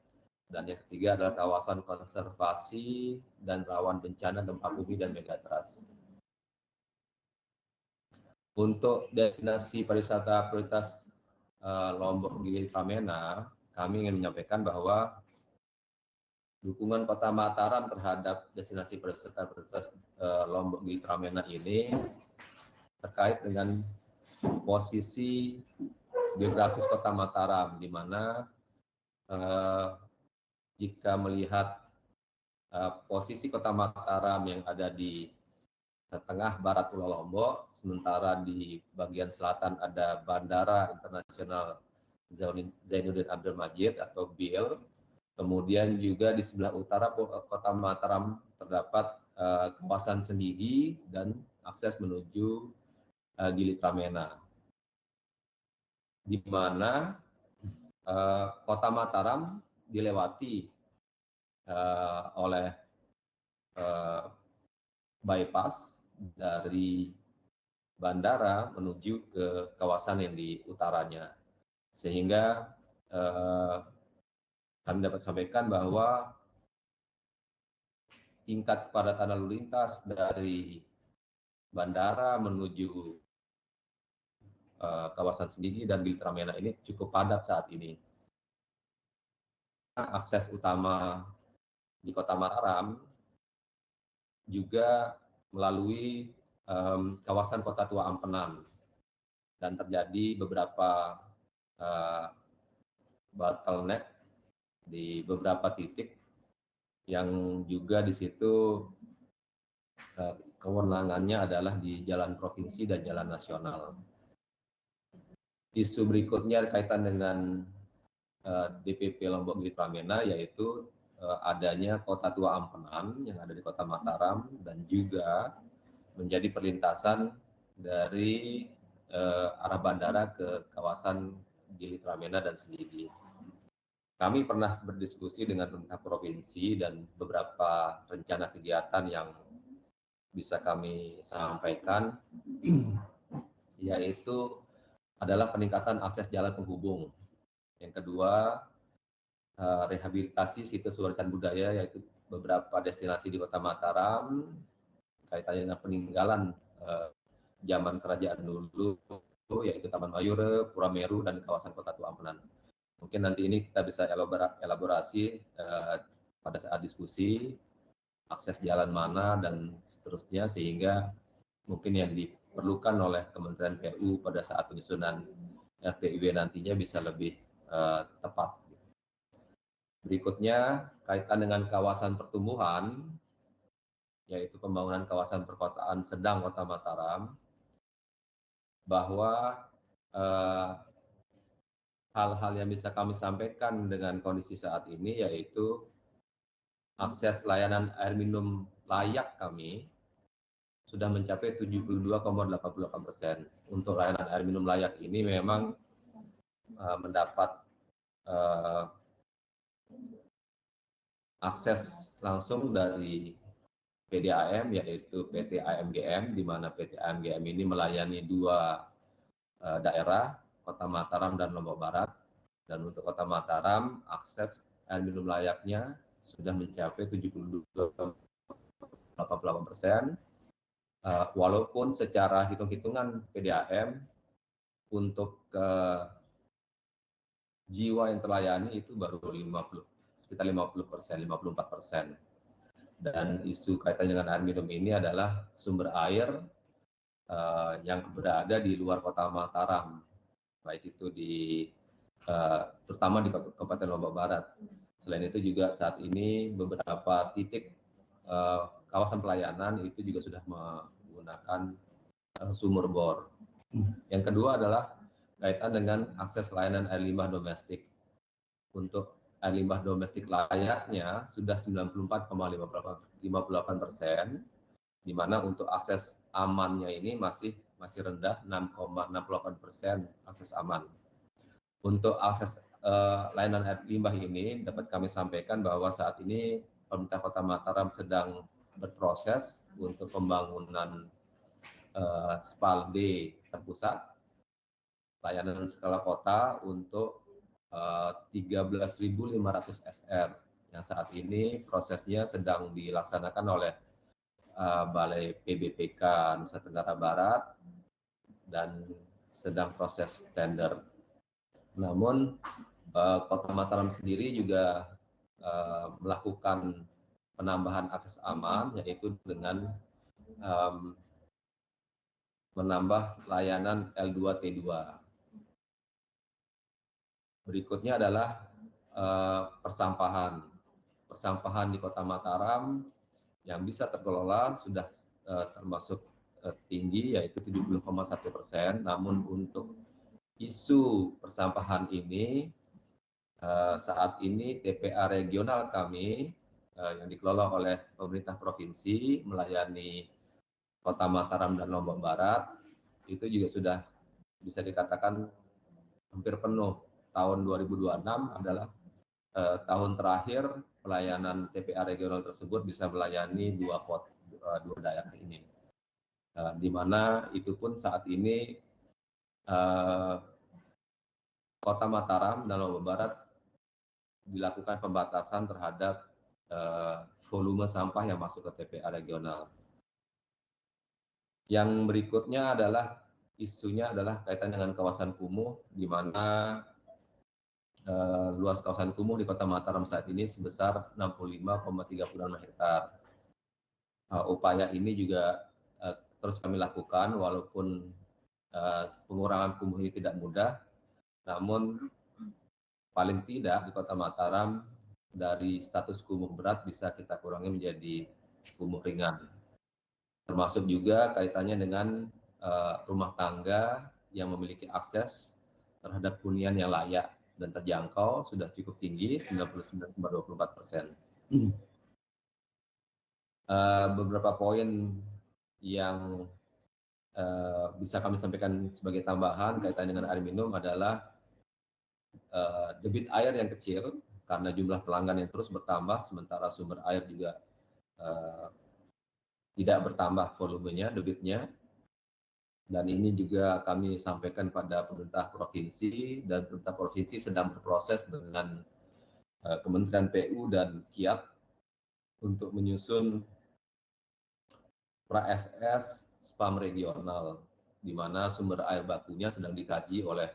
E: Dan yang ketiga adalah kawasan konservasi dan rawan bencana gempa bumi dan megatrust. Untuk destinasi pariwisata prioritas Lombok Gili Tramena, kami ingin menyampaikan bahwa dukungan Kota Mataram terhadap destinasi pariwisata prioritas Lombok Gili Tramena ini terkait dengan posisi geografis Kota Mataram, di mana jika melihat posisi Kota Mataram yang ada di tengah barat Pulau Lombok, sementara di bagian selatan ada Bandara Internasional Zainuddin Abdul Majid atau BIL. Kemudian juga di sebelah utara Kota Mataram terdapat kawasan Senggigi dan akses menuju Gili Tramena, di mana Kota Mataram dilewati oleh bypass dari bandara menuju ke kawasan yang di utaranya, sehingga kami dapat sampaikan bahwa tingkat kepadatan lalu lintas dari bandara menuju kawasan Senggigi dan Gili Tramena ini cukup padat saat ini. Akses utama di Kota Mataram juga melalui kawasan Kota Tua Ampenan, dan terjadi beberapa bottleneck di beberapa titik yang juga di situ kewenangannya adalah di jalan provinsi dan jalan nasional. Isu berikutnya berkaitan dengan DPP Lombok Gili Tramena, yaitu adanya Kota Tua Ampenan yang ada di Kota Mataram dan juga menjadi perlintasan dari arah bandara ke kawasan Gili Tramena dan Senggigi. Kami pernah berdiskusi dengan pemerintah provinsi dan beberapa rencana kegiatan yang bisa kami sampaikan, yaitu adalah peningkatan akses jalan penghubung. Yang kedua, rehabilitasi situs warisan budaya, yaitu beberapa destinasi di Kota Mataram, kaitannya dengan peninggalan zaman kerajaan dulu, yaitu Taman Mayura, Pura Meru, dan kawasan Kota Tua Ampenan. Mungkin nanti ini kita bisa elaborasi pada saat diskusi, akses jalan mana, dan seterusnya, sehingga mungkin yang diperlukan oleh Kementerian PU pada saat penyusunan RPUW nantinya bisa lebih tepat. Berikutnya, kaitan dengan kawasan pertumbuhan, yaitu pembangunan kawasan perkotaan sedang Kota Mataram, bahwa hal-hal yang bisa kami sampaikan dengan kondisi saat ini, yaitu akses layanan air minum layak kami sudah mencapai 72,88%. Untuk layanan air minum layak ini memang mendapat akses langsung dari PDAM, yaitu PT AMGM, di mana PT AMGM ini melayani dua daerah, Kota Mataram dan Lombok Barat. Dan untuk Kota Mataram, akses air minum layaknya sudah mencapai 72,88%. Walaupun secara hitung-hitungan PDAM untuk jiwa yang terlayani itu baru sekitar 50%, 54%. Dan isu kaitan dengan air minum ini adalah sumber air yang berada di luar Kota Mataram, baik itu terutama di Kabupaten Lombok Barat. Selain itu juga saat ini beberapa titik kawasan pelayanan itu juga sudah menggunakan sumur bor. Yang kedua adalah kaitan dengan akses layanan air limbah domestik. Untuk air limbah domestik layaknya sudah 94,58%, di mana untuk akses amannya ini masih rendah, 6,68% akses aman. Untuk akses layanan air limbah ini dapat kami sampaikan bahwa saat ini pemerintah Kota Mataram sedang berproses untuk pembangunan SPALD terpusat layanan skala kota untuk 13.500 SR yang saat ini prosesnya sedang dilaksanakan oleh Balai PBPK Nusa Tenggara Barat dan sedang proses tender. Namun Kota Mataram sendiri juga melakukan penambahan akses aman, yaitu dengan menambah layanan L2T2. Berikutnya adalah persampahan. Persampahan di Kota Mataram yang bisa terkelola sudah termasuk tinggi, yaitu 70,1%. Namun untuk isu persampahan ini, saat ini TPA regional kami yang dikelola oleh pemerintah provinsi melayani Kota Mataram dan Lombok Barat itu juga sudah bisa dikatakan hampir penuh. Tahun 2026 adalah tahun terakhir pelayanan TPA regional tersebut bisa melayani dua daerah ini, di mana itu pun saat ini Kota Mataram dan Lombok Barat dilakukan pembatasan terhadap volume sampah yang masuk ke TPA regional. Yang berikutnya adalah isunya adalah kaitan dengan kawasan kumuh, di mana luas kawasan kumuh di Kota Mataram saat ini sebesar 65,36 hektar. Upaya ini juga terus kami lakukan, walaupun pengurangan kumuh ini tidak mudah, namun paling tidak di Kota Mataram dari status kumuh berat bisa kita kurangi menjadi kumuh ringan. Termasuk juga kaitannya dengan rumah tangga yang memiliki akses terhadap hunian yang layak dan terjangkau sudah cukup tinggi, 99,24%. Beberapa poin yang bisa kami sampaikan sebagai tambahan kaitan dengan air minum adalah debit air yang kecil karena jumlah pelanggan yang terus bertambah, sementara sumber air juga tidak bertambah volumenya, debitnya. Dan ini juga kami sampaikan pada pemerintah provinsi, dan pemerintah provinsi sedang berproses dengan Kementerian PU dan Kiat untuk menyusun pra-FS SPAM regional, di mana sumber air bakunya sedang dikaji oleh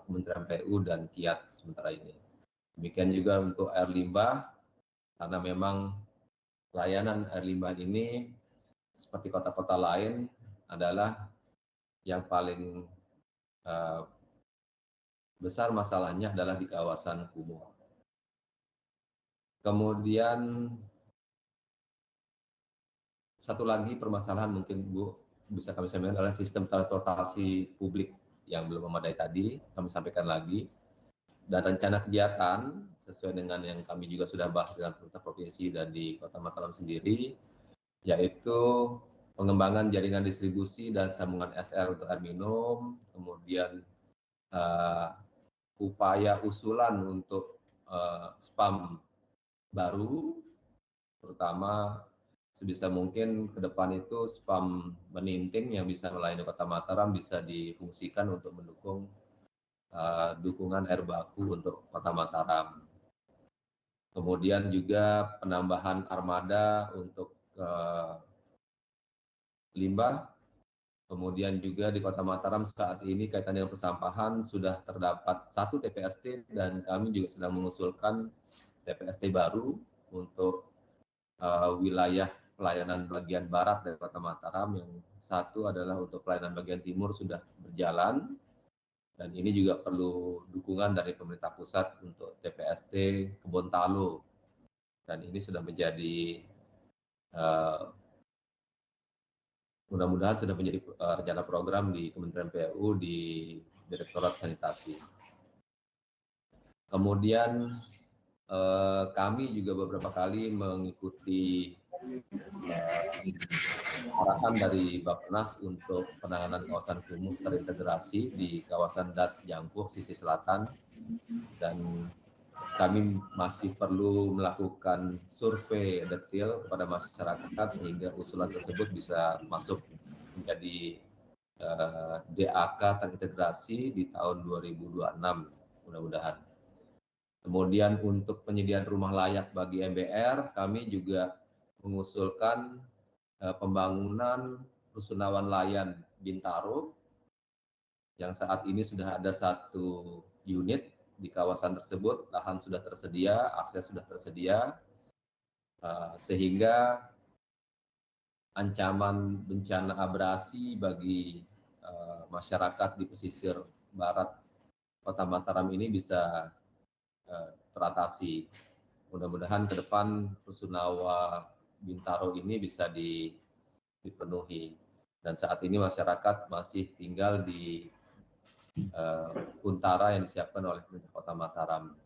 E: Kementerian PU dan Kiat sementara ini. Demikian juga untuk air limbah, karena memang layanan air limbah ini seperti kota-kota lain adalah yang paling besar masalahnya adalah di kawasan kumuh. Kemudian satu lagi permasalahan mungkin Bu bisa kami sampaikan adalah sistem transportasi publik yang belum memadai tadi, kami sampaikan lagi. Dan rencana kegiatan sesuai dengan yang kami juga sudah bahas dengan pemerintah provinsi dan di Kota Mataram sendiri, yaitu pengembangan jaringan distribusi dan sambungan SR untuk air minum, kemudian upaya usulan untuk SPAM baru, terutama sebisa mungkin ke depan itu SPAM Meninting yang bisa melayani Kota Mataram bisa difungsikan untuk mendukung dukungan air baku untuk Kota Mataram. Kemudian juga penambahan armada untuk limbah. Kemudian juga di Kota Mataram saat ini kaitan dengan persampahan sudah terdapat 1 TPST dan kami juga sedang mengusulkan TPST baru untuk wilayah pelayanan bagian barat dari Kota Mataram. Yang satu adalah untuk pelayanan bagian timur sudah berjalan, dan ini juga perlu dukungan dari pemerintah pusat untuk TPST Kebontalo, dan ini sudah menjadi mudah-mudahan sudah menjadi rencana program di Kementerian PU di Direktorat Sanitasi. Kemudian kami juga beberapa kali mengikuti arahan dari Bappenas untuk penanganan kawasan kumuh terintegrasi di kawasan Das Jangkuk sisi selatan, dan kami masih perlu melakukan survei detail kepada masyarakat sehingga usulan tersebut bisa masuk menjadi DAK terintegrasi di tahun 2026 mudah-mudahan. Kemudian untuk penyediaan rumah layak bagi MBR, kami juga mengusulkan pembangunan Rusunawan Layan Bintaro yang saat ini sudah ada 1 unit di kawasan tersebut, lahan sudah tersedia, akses sudah tersedia, sehingga ancaman bencana abrasi bagi masyarakat di pesisir barat Kota Mataram ini bisa teratasi. Mudah-mudahan ke depan Rusunawa Bintaro ini bisa dipenuhi. Dan saat ini masyarakat masih tinggal di Untara yang disiapkan oleh pemerintah Kota Mataram.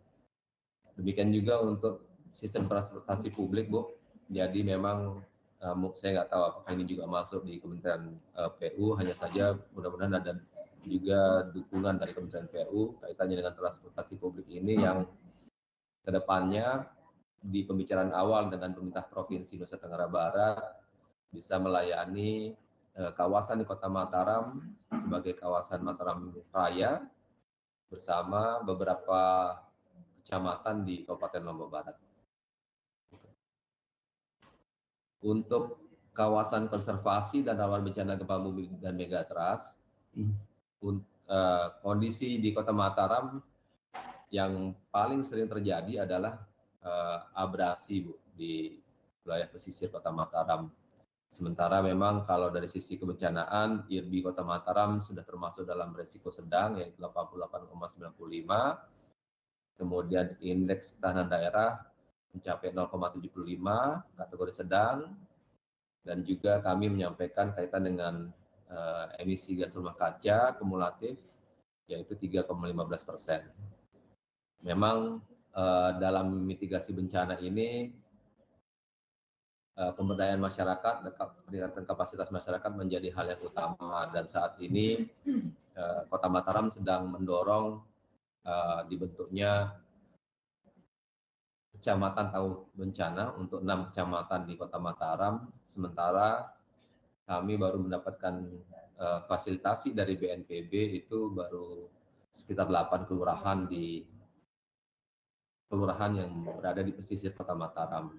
E: Demikian juga untuk sistem transportasi publik, Bu. Jadi memang saya nggak tahu apakah ini juga masuk di Kementerian PU, hanya saja mudah-mudahan ada juga dukungan dari Kementerian PU kaitannya dengan transportasi publik ini yang kedepannya di pembicaraan awal dengan pemerintah Provinsi Nusa Tenggara Barat bisa melayani kawasan di Kota Mataram sebagai kawasan Mataram Raya bersama beberapa kecamatan di Kabupaten Lombok Barat. Untuk kawasan konservasi dan rawan bencana gempa bumi dan megatrust, kondisi di Kota Mataram yang paling sering terjadi adalah abrasi, Bu, di wilayah pesisir Kota Mataram. Sementara memang kalau dari sisi kebencanaan, IRB Kota Mataram sudah termasuk dalam risiko sedang, yaitu 88,95. Kemudian indeks ketahanan daerah mencapai 0,75, kategori sedang. Dan juga kami menyampaikan kaitan dengan emisi gas rumah kaca kumulatif, yaitu 3,15%. Memang dalam mitigasi bencana ini pemberdayaan masyarakat dan peningkatan kapasitas masyarakat menjadi hal yang utama, dan saat ini Kota Mataram sedang mendorong dibentuknya kecamatan tangguh bencana untuk 6 kecamatan di Kota Mataram. Sementara kami baru mendapatkan fasilitasi dari BNPB itu baru sekitar 8 kelurahan yang berada di pesisir Kota Mataram.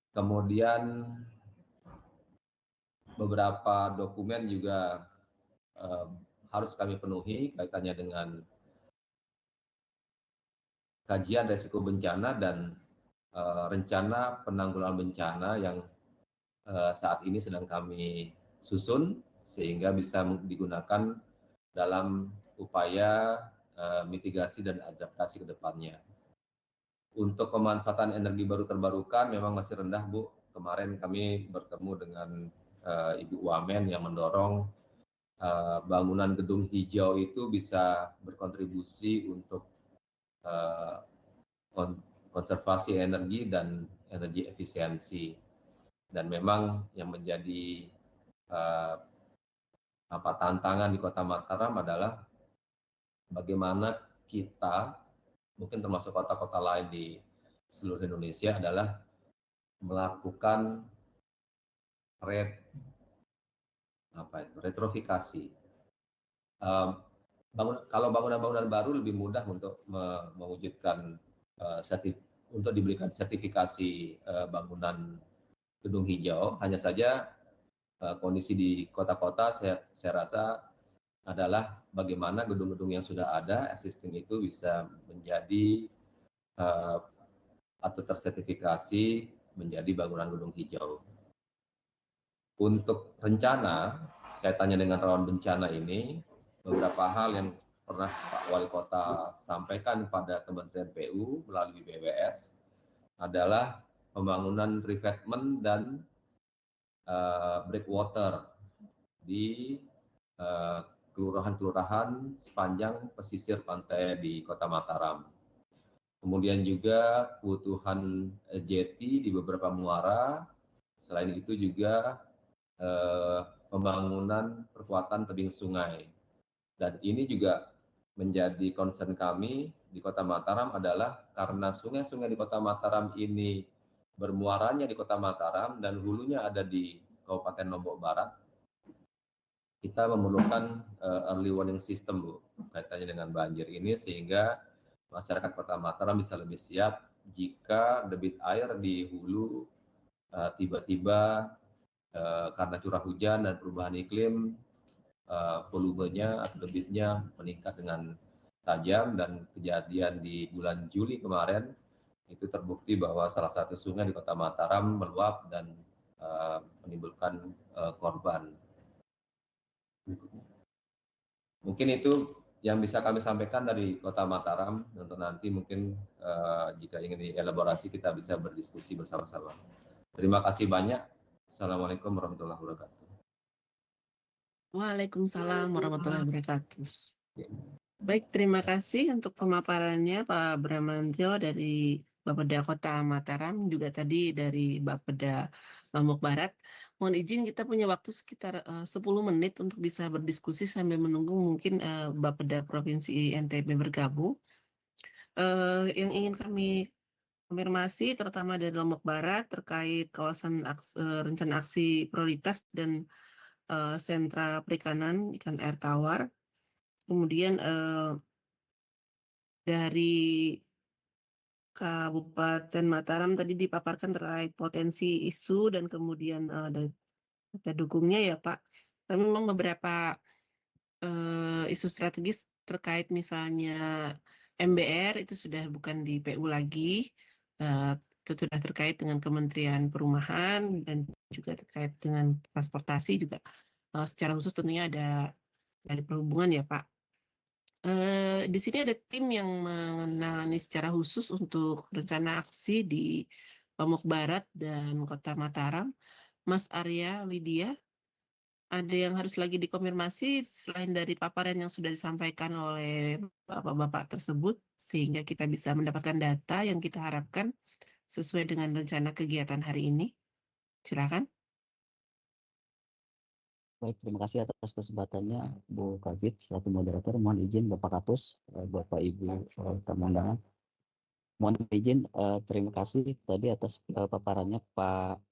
E: Kemudian beberapa dokumen juga harus kami penuhi kaitannya dengan kajian risiko bencana dan rencana penanggulangan bencana yang saat ini sedang kami susun sehingga bisa digunakan dalam upaya mitigasi dan adaptasi ke depannya. Untuk pemanfaatan energi baru terbarukan memang masih rendah, Bu. Kemarin kami bertemu dengan Ibu Wamen yang mendorong bangunan gedung hijau itu bisa berkontribusi untuk konservasi energi dan energi efisiensi. Dan memang yang menjadi tantangan di Kota Mataram adalah bagaimana kita, mungkin termasuk kota-kota lain di seluruh Indonesia, adalah melakukan retrofikasi. kalau bangunan-bangunan baru lebih mudah untuk mewujudkan untuk diberikan sertifikasi bangunan gedung hijau. Hanya saja kondisi di kota-kota saya rasa adalah bagaimana gedung-gedung yang sudah ada existing itu bisa menjadi atau tersertifikasi menjadi bangunan gedung hijau. Untuk rencana kaitannya dengan rawan bencana ini, beberapa hal yang pernah Pak Wali Kota sampaikan pada Kementerian PU melalui BWS adalah pembangunan revetment dan breakwater di kelurahan-kelurahan sepanjang pesisir pantai di Kota Mataram. Kemudian juga kebutuhan jeti di beberapa muara. Selain itu juga pembangunan perkuatan tebing sungai. Dan ini juga menjadi concern kami di Kota Mataram adalah karena sungai-sungai di Kota Mataram ini bermuaranya di Kota Mataram dan hulunya ada di Kabupaten Lombok Barat. Kita memerlukan early warning system, Bu, kaitannya dengan banjir ini sehingga masyarakat Kota Mataram bisa lebih siap jika debit air di hulu tiba-tiba karena curah hujan dan perubahan iklim, volumenya atau debitnya meningkat dengan tajam, dan kejadian di bulan Juli kemarin itu terbukti bahwa salah satu sungai di Kota Mataram meluap dan menimbulkan korban. Mungkin itu yang bisa kami sampaikan dari Kota Mataram. Untuk nanti mungkin jika ingin dielaborasi kita bisa berdiskusi bersama-sama. Terima kasih banyak. Assalamualaikum warahmatullahi wabarakatuh.
A: Waalaikumsalam warahmatullahi wabarakatuh. Baik, terima kasih untuk pemaparannya Pak Bramantyo dari Bapeda Kota Mataram, juga tadi dari Bapeda Lombok Barat. Mohon izin kita punya waktu sekitar 10 menit untuk bisa berdiskusi sambil menunggu mungkin Bapeda Provinsi NTB bergabung. Yang ingin kami konfirmasi terutama dari Lombok Barat terkait kawasan rencana aksi prioritas dan sentra perikanan ikan air tawar. Kemudian dari Kabupaten Mataram tadi dipaparkan terkait potensi isu dan kemudian data dukungnya ya Pak. Tapi memang beberapa isu strategis terkait misalnya MBR itu sudah bukan di PU lagi, itu sudah terkait dengan Kementerian Perumahan dan juga terkait dengan transportasi juga secara khusus tentunya ada dari perhubungan ya Pak. Di sini ada tim yang menangani secara khusus untuk rencana aksi di Lombok Barat dan Kota Mataram. Mas Arya Widya, ada yang harus lagi dikonfirmasi selain dari paparan yang sudah disampaikan oleh bapak-bapak tersebut, sehingga kita bisa mendapatkan data yang kita harapkan sesuai dengan rencana kegiatan hari ini. Silakan.
F: Baik, terima kasih atas kesempatannya Bu Kabit selaku moderator. Mohon izin Bapak Kapus, Bapak Ibu tamu undangan. Mohon izin terima kasih tadi atas paparannya Pak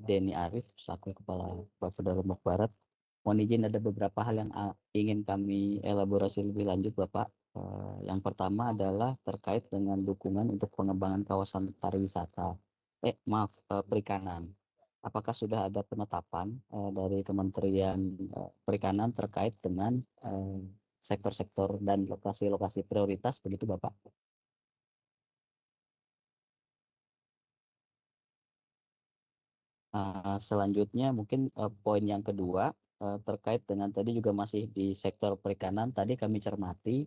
F: Denny Arif selaku Kepala Bapeda Lombok Barat. Mohon izin ada beberapa hal yang ingin kami elaborasi lebih lanjut Bapak. Yang pertama adalah terkait dengan dukungan untuk pengembangan kawasan pariwisata, perikanan. Apakah sudah ada penetapan dari Kementerian Perikanan terkait dengan sektor-sektor dan lokasi-lokasi prioritas begitu Bapak? Selanjutnya mungkin poin yang kedua terkait dengan tadi juga masih di sektor perikanan, tadi kami cermati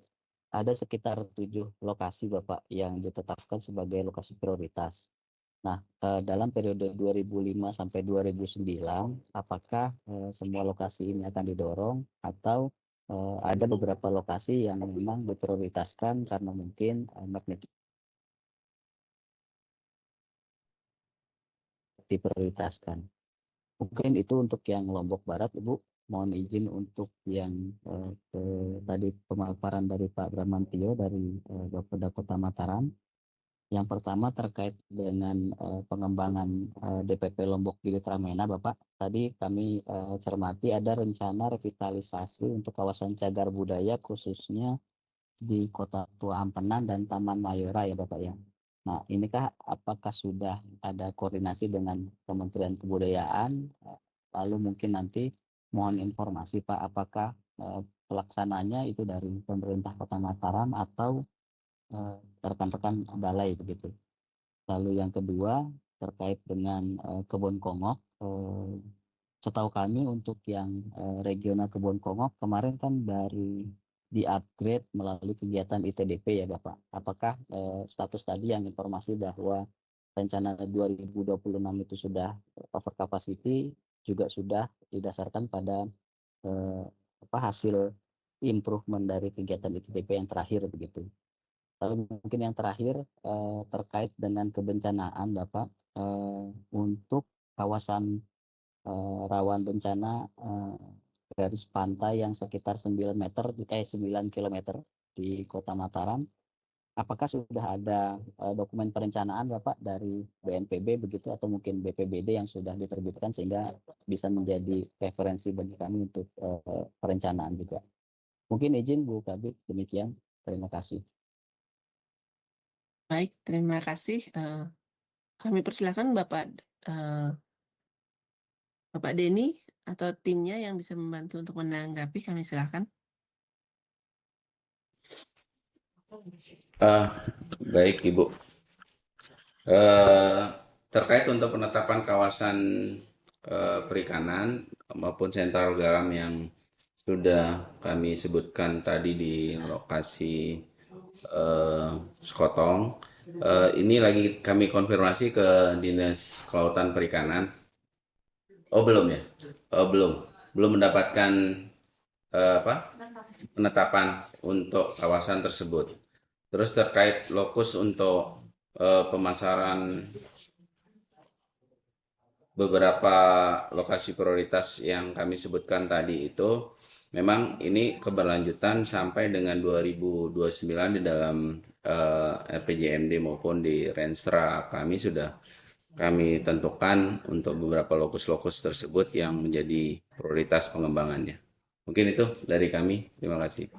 F: ada sekitar 7 lokasi Bapak yang ditetapkan sebagai lokasi prioritas. Nah, dalam periode 2005 sampai 2009, apakah semua lokasi ini akan didorong atau ada beberapa lokasi yang memang diprioritaskan karena mungkin magnitudo diprioritaskan. Mungkin itu untuk yang Lombok Barat, Ibu. Mohon izin untuk yang tadi pemaparan dari Pak Bramantyo dari Bapeda Kota Mataram. Yang pertama terkait dengan pengembangan DPP Lombok Gili Tramena, Bapak. Tadi kami cermati ada rencana revitalisasi untuk kawasan cagar budaya khususnya di Kota Tua Ampenan dan Taman Mayora ya Bapak ya. Nah, inikah apakah sudah ada koordinasi dengan Kementerian Kebudayaan? Lalu mungkin nanti mohon informasi Pak, apakah pelaksananya itu dari pemerintah Kota Mataram atau rekan-rekan balai begitu. Lalu yang kedua terkait dengan Kebun Kongok, setahu kami untuk yang regional Kebun Kongok kemarin kan dari di-upgrade melalui kegiatan ITDP ya Bapak. Apakah status tadi yang informasi bahwa rencana 2026 itu sudah over capacity juga sudah didasarkan pada hasil improvement dari kegiatan ITDP yang terakhir begitu. Lalu mungkin yang terakhir terkait dengan kebencanaan Bapak, untuk kawasan rawan bencana garis pantai yang sekitar 9 kilometer di Kota Mataram, apakah sudah ada dokumen perencanaan Bapak dari BNPB begitu atau mungkin BPBD yang sudah diterbitkan sehingga bisa menjadi referensi bagi kami untuk perencanaan juga. Mungkin izin Bu Kabid, demikian. Terima kasih.
A: Baik, terima kasih. Kami persilakan Bapak Denny atau timnya yang bisa membantu untuk menanggapi, kami silakan.
C: Baik Ibu. Terkait untuk penetapan kawasan perikanan maupun sentral garam yang sudah kami sebutkan tadi di lokasi Sekotong, ini lagi kami konfirmasi ke Dinas Kelautan Perikanan. Oh belum ya? Oh belum mendapatkan penetapan untuk kawasan tersebut. Terus terkait lokus untuk pemasaran beberapa lokasi prioritas yang kami sebutkan tadi itu, memang ini keberlanjutan sampai dengan 2029 di dalam RPJMD maupun di Renstra kami tentukan untuk beberapa lokus-lokus tersebut yang menjadi prioritas pengembangannya. Mungkin itu dari kami. Terima kasih.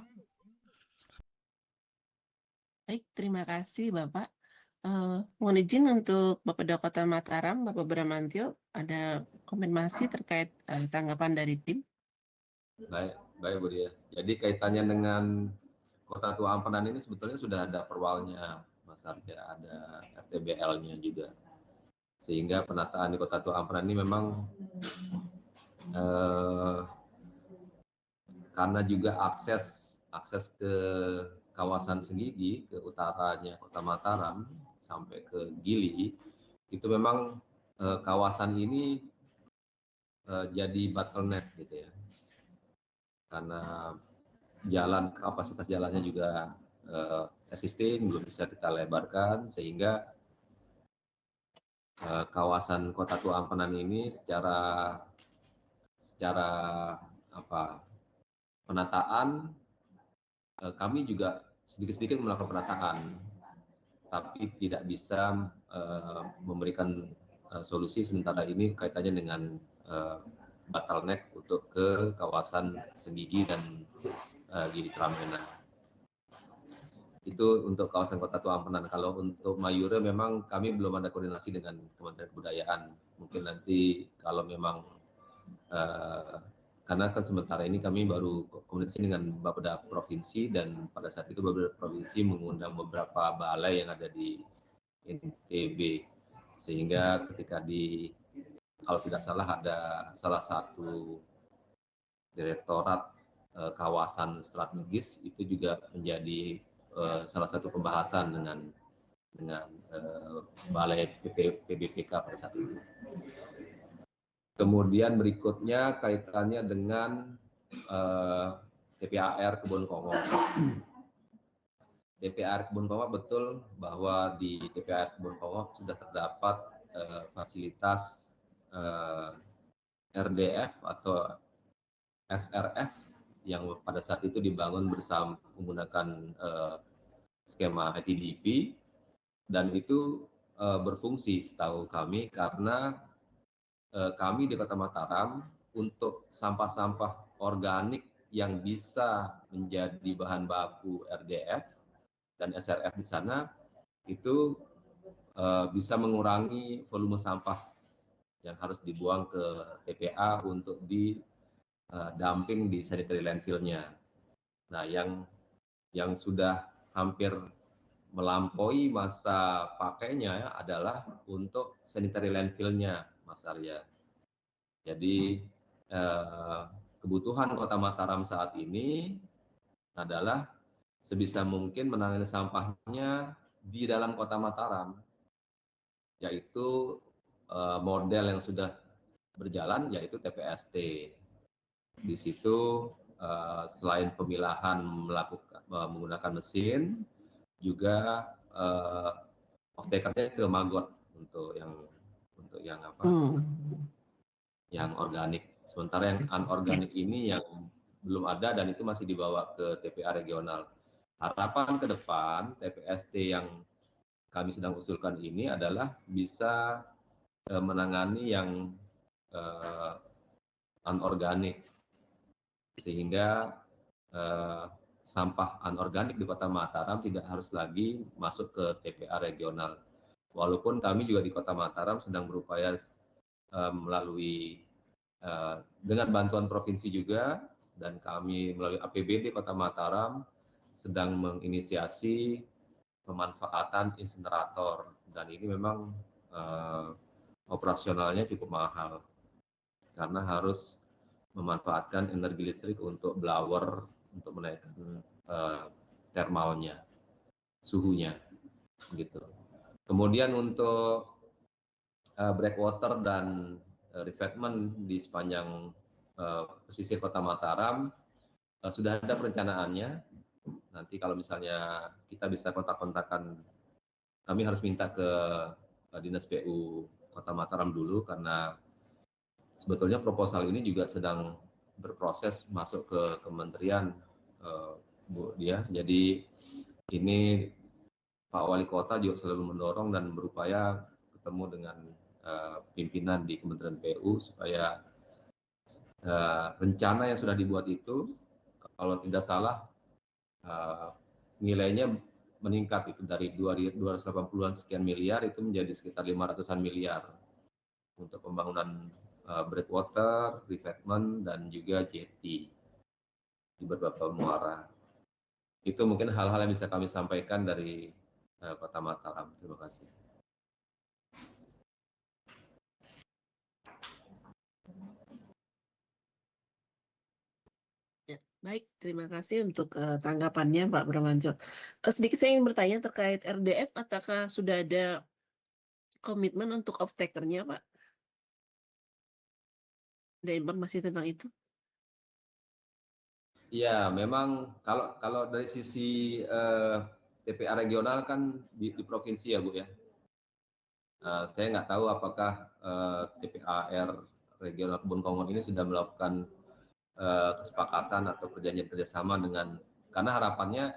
A: Baik, terima kasih Bapak. Mohon izin untuk Bapak Dakota Mataram, Bapak Bramantio, ada konfirmasi terkait tanggapan dari tim.
E: Baik Bu Dia. Jadi kaitannya dengan Kota Tua Ampenan ini sebetulnya sudah ada perwalnya, Mas Arja, ada RTBL-nya juga. Sehingga penataan di Kota Tua Ampenan ini memang karena juga akses ke kawasan Senggigi, ke utaranya Kota Mataram sampai ke Gili, itu memang kawasan ini jadi bottleneck gitu ya. Karena kapasitas jalannya juga existing, belum bisa kita lebarkan, sehingga kawasan Kota Tua Ampenan ini secara penataan, kami juga sedikit-sedikit melakukan penataan, tapi tidak bisa memberikan solusi sementara ini kaitannya dengan bottleneck untuk ke kawasan Senggigi dan Gili Tramena. Itu untuk kawasan Kota Tua Ampenan. Kalau untuk Mayura memang kami belum ada koordinasi dengan Kementerian Kebudayaan. Mungkin nanti kalau memang karena kan sementara ini kami baru komunikasi dengan Bapeda Provinsi, dan pada saat itu Bapeda Provinsi mengundang beberapa balai yang ada di NTB, sehingga ketika kalau tidak salah ada salah satu direktorat kawasan strategis itu juga menjadi salah satu pembahasan dengan balai PBPK pada saat itu. Kemudian berikutnya kaitannya dengan DPAR Kebun Kongok. DPAR Kebun Kongok betul bahwa di DPAR Kebun Kongok sudah terdapat fasilitas RDF atau SRF yang pada saat itu dibangun bersama menggunakan skema ITDP, dan itu berfungsi setahu kami karena kami di Kota Mataram untuk sampah-sampah organik yang bisa menjadi bahan baku RDF dan SRF di sana itu bisa mengurangi volume sampah yang harus dibuang ke TPA untuk dumping di sanitary landfill-nya. Nah, yang sudah hampir melampaui masa pakainya adalah untuk sanitary landfill-nya, Mas Arya. Jadi kebutuhan Kota Mataram saat ini adalah sebisa mungkin menangani sampahnya di dalam Kota Mataram, yaitu model yang sudah berjalan yaitu TPST. Di situ selain pemilahan menggunakan mesin, juga off-takernya ke maggot untuk yang apa? Yang organik. Sementara yang anorganik ini yang belum ada dan itu masih dibawa ke TPA regional. Harapan ke depan TPST yang kami sedang usulkan ini adalah bisa menangani yang anorganik, sehingga sampah anorganik di Kota Mataram tidak harus lagi masuk ke TPA regional. Walaupun kami juga di Kota Mataram sedang berupaya melalui dengan bantuan provinsi juga, dan kami melalui APBD Kota Mataram sedang menginisiasi pemanfaatan insinerator, dan ini memang operasionalnya cukup mahal karena harus memanfaatkan energi listrik untuk blower untuk menaikkan thermalnya, suhunya, gitu. Kemudian untuk breakwater dan refreshment di sepanjang pesisir Kota Mataram sudah ada perencanaannya. Nanti kalau misalnya kita bisa kontak-kontakan, kami harus minta ke Dinas PU Kota Mataram dulu karena sebetulnya proposal ini juga sedang berproses masuk ke kementerian, Bu Dia. Jadi ini Pak Wali Kota juga selalu mendorong dan berupaya ketemu dengan pimpinan di Kementerian PU supaya rencana yang sudah dibuat itu, kalau tidak salah nilainya meningkat itu dari 280-an sekian miliar itu menjadi sekitar 500-an miliar untuk pembangunan breakwater, refreshment, dan juga jetty di beberapa muara. Itu mungkin hal-hal yang bisa kami sampaikan dari Kota Mataram. Terima kasih.
A: Baik, terima kasih untuk tanggapannya Pak Bramantyo. Sedikit saya ingin bertanya terkait RDF, apakah sudah ada komitmen untuk off-taker-nya, Pak? Ada informasi tentang itu?
E: Ya, memang kalau dari sisi TPA regional kan di provinsi ya Bu ya. Saya nggak tahu apakah TPAR regional Kebun Kongon ini sudah melakukan kesepakatan atau perjanjian kerjasama dengan, karena harapannya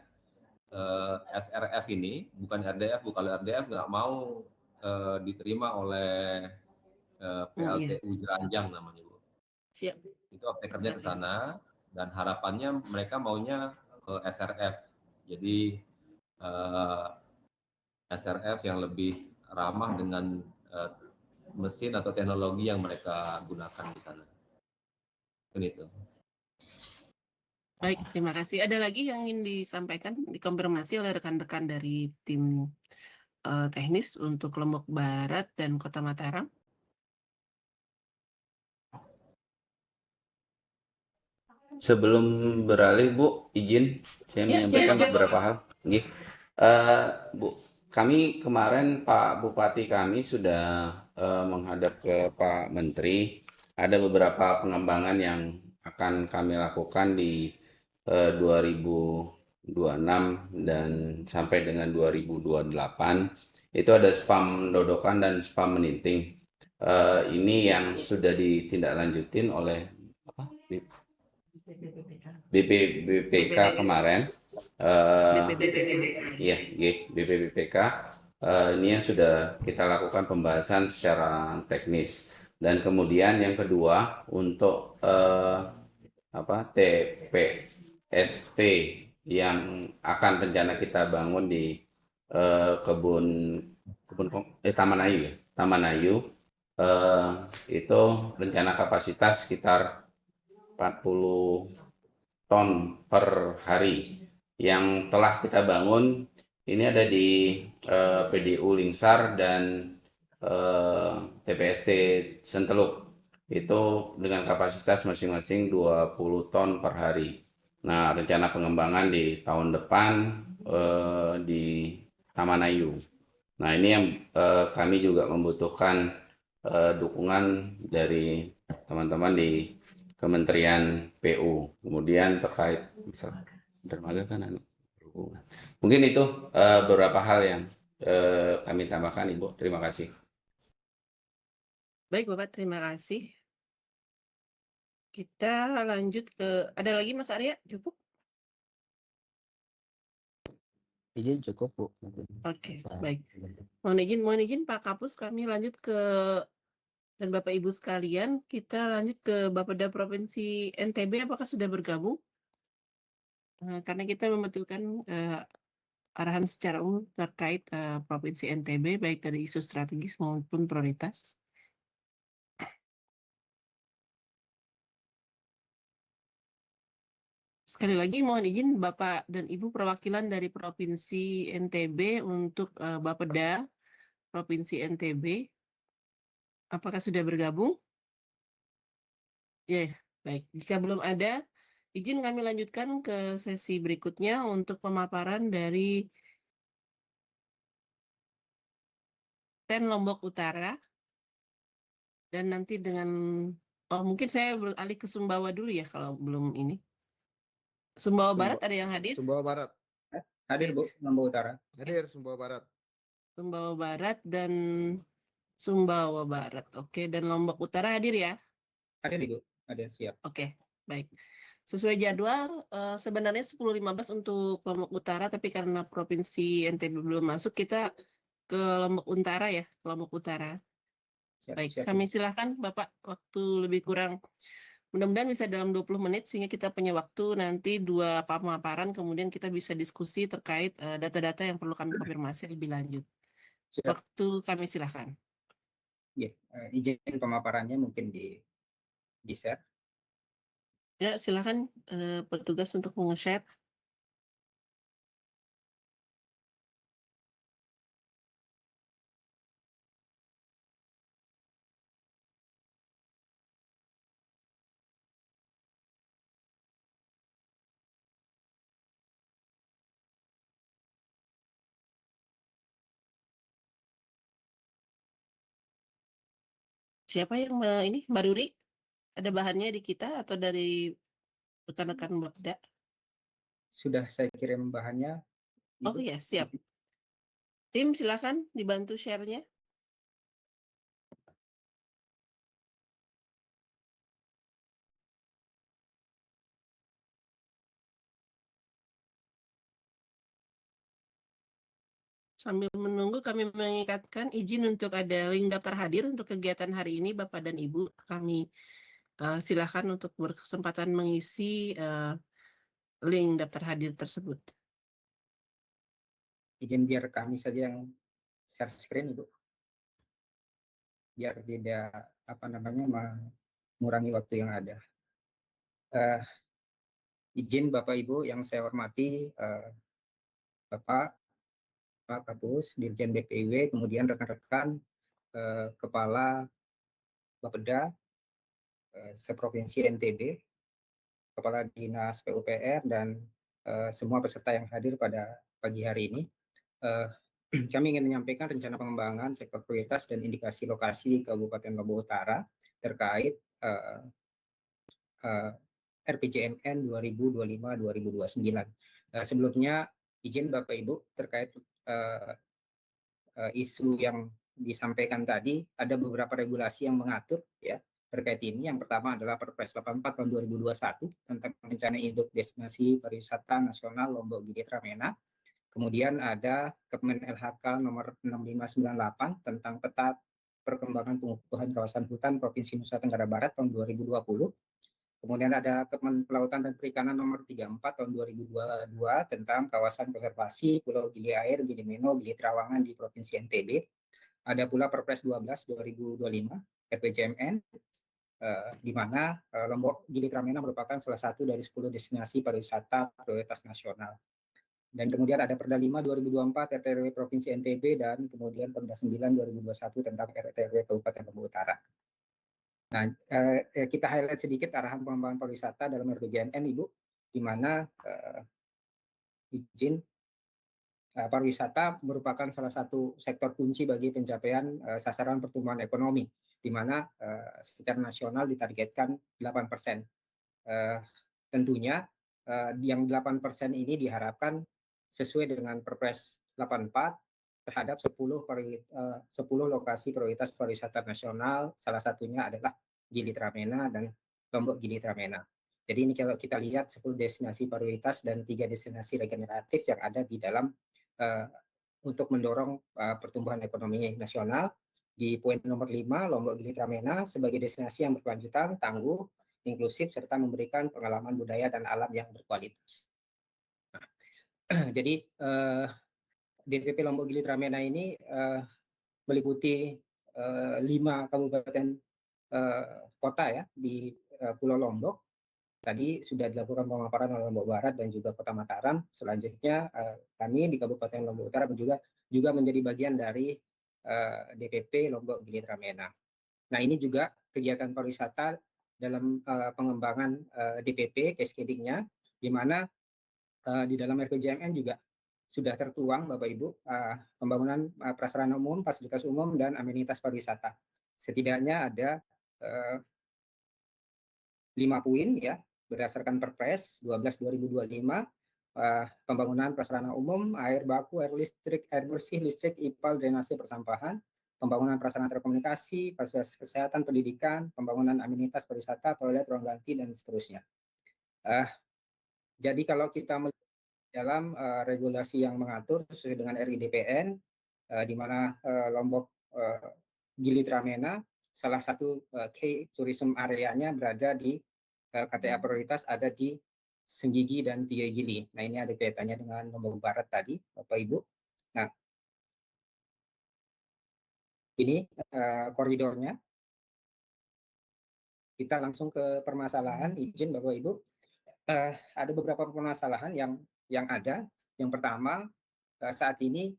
E: SRF ini bukan RDF, kalau RDF nggak mau diterima oleh PLTU Jeranjang namanya Bu.
A: Siap.
E: Itu off-takernya ke sana dan harapannya mereka maunya SRF. Jadi SRF yang lebih ramah dengan mesin atau teknologi yang mereka gunakan di sana. Kan itu.
A: Baik, terima kasih. Ada lagi yang ingin disampaikan, dikonfirmasi oleh rekan-rekan dari tim teknis untuk Lombok Barat dan Kota Mataram?
C: Sebelum beralih, Bu, izin saya menyampaikan beberapa hal. Bu, kami kemarin Pak Bupati kami sudah menghadap ke Pak Menteri. Ada beberapa pengembangan yang akan kami lakukan di 2026 dan sampai dengan 2028. Itu ada spam dodokan dan spam meninting. Ini yang sudah ditindaklanjutin oleh BPBPK kemarin, ya, BPBPK Ini yang sudah kita lakukan pembahasan secara teknis. Dan kemudian yang kedua untuk TPST yang akan rencana kita bangun di Taman Ayu ya. Taman Ayu itu rencana kapasitas sekitar 40 ton per hari yang telah kita bangun. Ini ada di PDU Lingsar dan TPST Senteluk. Itu dengan kapasitas masing-masing 20 ton per hari. Nah, rencana pengembangan di tahun depan di Taman Ayu. Nah, ini yang kami juga membutuhkan dukungan dari teman-teman di Kementerian PU. Kemudian terkait misal dermaga kan berhubungan. Mungkin itu beberapa hal yang kami tambahkan, Ibu. Terima kasih.
A: Baik, Bapak, terima kasih. Kita lanjut ke, ada lagi Mas Arya? Cukup?
F: Izin cukup, Bu.
A: Oke, baik. Mohon izin Pak Kapus, kami lanjut ke, dan Bapak Ibu sekalian, kita lanjut ke Bapeda Provinsi NTB, apakah sudah bergabung? Karena kita membetulkan arahan secara umum terkait Provinsi NTB, baik dari isu strategis maupun prioritas. Sekali lagi mohon izin Bapak dan Ibu perwakilan dari Provinsi NTB untuk Bapeda Provinsi NTB. Apakah sudah bergabung? Ya, baik. Jika belum ada, izin kami lanjutkan ke sesi berikutnya untuk pemaparan dari TEN Lombok Utara. Dan nanti dengan, mungkin saya beralih ke Sumbawa dulu ya kalau belum ini. Sumbawa Barat ada yang hadir?
G: Sumbawa Barat.
H: Hadir Bu, Lombok Utara.
G: Hadir Sumbawa Barat.
A: Sumbawa Barat dan Sumbawa Barat. Oke, dan Lombok Utara hadir ya?
H: Hadir Ibu, ada siap.
A: Oke, baik. Sesuai jadwal, sebenarnya 10.15 untuk Lombok Utara, tapi karena Provinsi NTB belum masuk, kita ke Lombok Utara ya, Lombok Utara.
H: Siap,
A: Baik,
H: siap,
A: kami silakan Bapak, waktu lebih kurang, mudah-mudahan bisa dalam 20 menit, sehingga kita punya waktu nanti 2 pemaparan, kemudian kita bisa diskusi terkait data-data yang perlu kami konfirmasi lebih lanjut.
H: Siap.
A: Waktu kami silakan.
H: Ya, izin pemaparannya mungkin di share.
A: Ya, silakan petugas untuk meng-share. Siapa yang ini, Mbak Ruri? Ada bahannya di kita atau dari rekan-rekan Bapeda?
H: Sudah saya kirim bahannya.
A: Oh iya, siap. Tim, silakan dibantu share-nya. Sambil menunggu, kami mengingatkan izin untuk ada link daftar hadir untuk kegiatan hari ini, Bapak dan Ibu. Kami silakan untuk berkesempatan mengisi link daftar hadir tersebut.
H: Izin biar kami saja yang share screen Ibu. Biar tidak mengurangi waktu yang ada. Izin Bapak Ibu yang saya hormati, Bapak, Pak Kapus, Dirjen BPIW, kemudian rekan-rekan Kepala Bapeda Seprovinsi NTB, Kepala Dinas PUPR, dan semua peserta yang hadir pada pagi hari ini. Kami ingin menyampaikan rencana pengembangan sektor prioritas dan indikasi lokasi Kabupaten Lombok Utara terkait RPJMN 2025-2029. Sebelumnya, izin Bapak Ibu terkait isu yang disampaikan tadi, ada beberapa regulasi yang mengatur ya terkait ini. Yang pertama adalah Perpres 84 tahun 2021 tentang rencana induk destinasi pariwisata nasional Lombok Gili Tramena. Kemudian ada Kemen LHK nomor 6598 tentang peta perkembangan pengukuhan kawasan hutan Provinsi Nusa Tenggara Barat tahun 2020. Kemudian ada Kemen Kelautan dan Perikanan nomor 34 tahun 2022 tentang kawasan konservasi Pulau Gili Air, Gili Meno, Gili Trawangan di Provinsi NTB. Ada pula Perpres 12 2025 RPJMN di mana Lombok Gili Tramena merupakan salah satu dari 10 destinasi pariwisata prioritas nasional. Dan kemudian ada Perda 5 2024 RT/RW Provinsi NTB dan kemudian Perda 9 2021 tentang RT/RW Kabupaten Lombok Utara. Nah, kita highlight sedikit arahan pengembangan pariwisata dalam RPJMN, Ibu, di mana izin pariwisata merupakan salah satu sektor kunci bagi pencapaian sasaran pertumbuhan ekonomi, di mana secara nasional ditargetkan 8%. Tentunya yang 8% ini diharapkan sesuai dengan Perpres 84 terhadap 10 lokasi prioritas pariwisata nasional, salah satunya adalah Gili Tramena dan Lombok Gili Tramena. Jadi ini kalau kita lihat 10 destinasi prioritas dan 3 destinasi regeneratif yang ada di dalam untuk mendorong pertumbuhan ekonomi nasional. Di poin nomor 5, Lombok Gili Tramena sebagai destinasi yang berkelanjutan, tangguh, inklusif, serta memberikan pengalaman budaya dan alam yang berkualitas. Jadi DPP Lombok Gili Tramena ini meliputi 5 kabupaten kota ya di Pulau Lombok. Tadi sudah dilakukan pemaparan oleh Lombok Barat dan juga Kota Mataram. Selanjutnya kami di Kabupaten Lombok Utara juga menjadi bagian dari DPP Lombok Gili Tramena. Nah, ini juga kegiatan pariwisata dalam pengembangan DPP cascading-nya, di mana di dalam RPJMN juga sudah tertuang Bapak Ibu pembangunan prasarana umum, fasilitas umum dan amenitas pariwisata. Setidaknya ada 5 poin ya berdasarkan Perpres 12 2025, pembangunan prasarana umum, air baku, air listrik, air bersih, listrik, IPAL, drainase, persampahan, pembangunan prasarana telekomunikasi, fasilitas kesehatan, pendidikan, pembangunan amenitas pariwisata, toilet, ruang ganti, dan seterusnya. Jadi kalau kita melihat dalam regulasi yang mengatur sesuai dengan RIDPN, di mana Lombok Gili Tramena salah satu key tourism areanya berada di KTA prioritas ada di Senggigi dan Tiga Gili. Nah, ini ada kaitannya dengan Lombok Barat tadi, Bapak Ibu. Nah, ini koridornya. Kita langsung ke permasalahan, izin Bapak Ibu. Ada beberapa permasalahan yang ada. Yang pertama, saat ini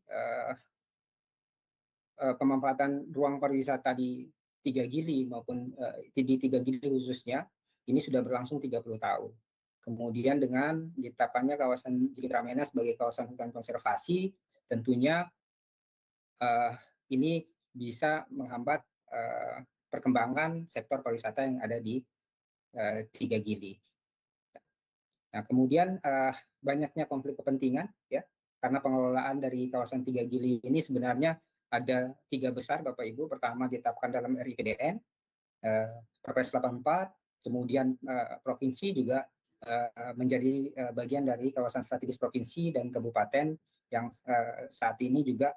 H: pemanfaatan ruang pariwisata di Tiga Gili maupun di Tiga Gili khususnya, ini sudah berlangsung 30 tahun. Kemudian dengan ditetapkannya kawasan Gili Tramena sebagai kawasan hutan konservasi, tentunya ini bisa menghambat perkembangan sektor pariwisata yang ada di Tiga Gili. Nah, kemudian banyaknya konflik kepentingan ya, karena pengelolaan dari kawasan Tiga Gili ini sebenarnya ada 3 besar Bapak Ibu. Pertama ditetapkan dalam RIPDN, Perpres 84, kemudian provinsi juga menjadi bagian dari kawasan strategis provinsi dan kabupaten yang saat ini juga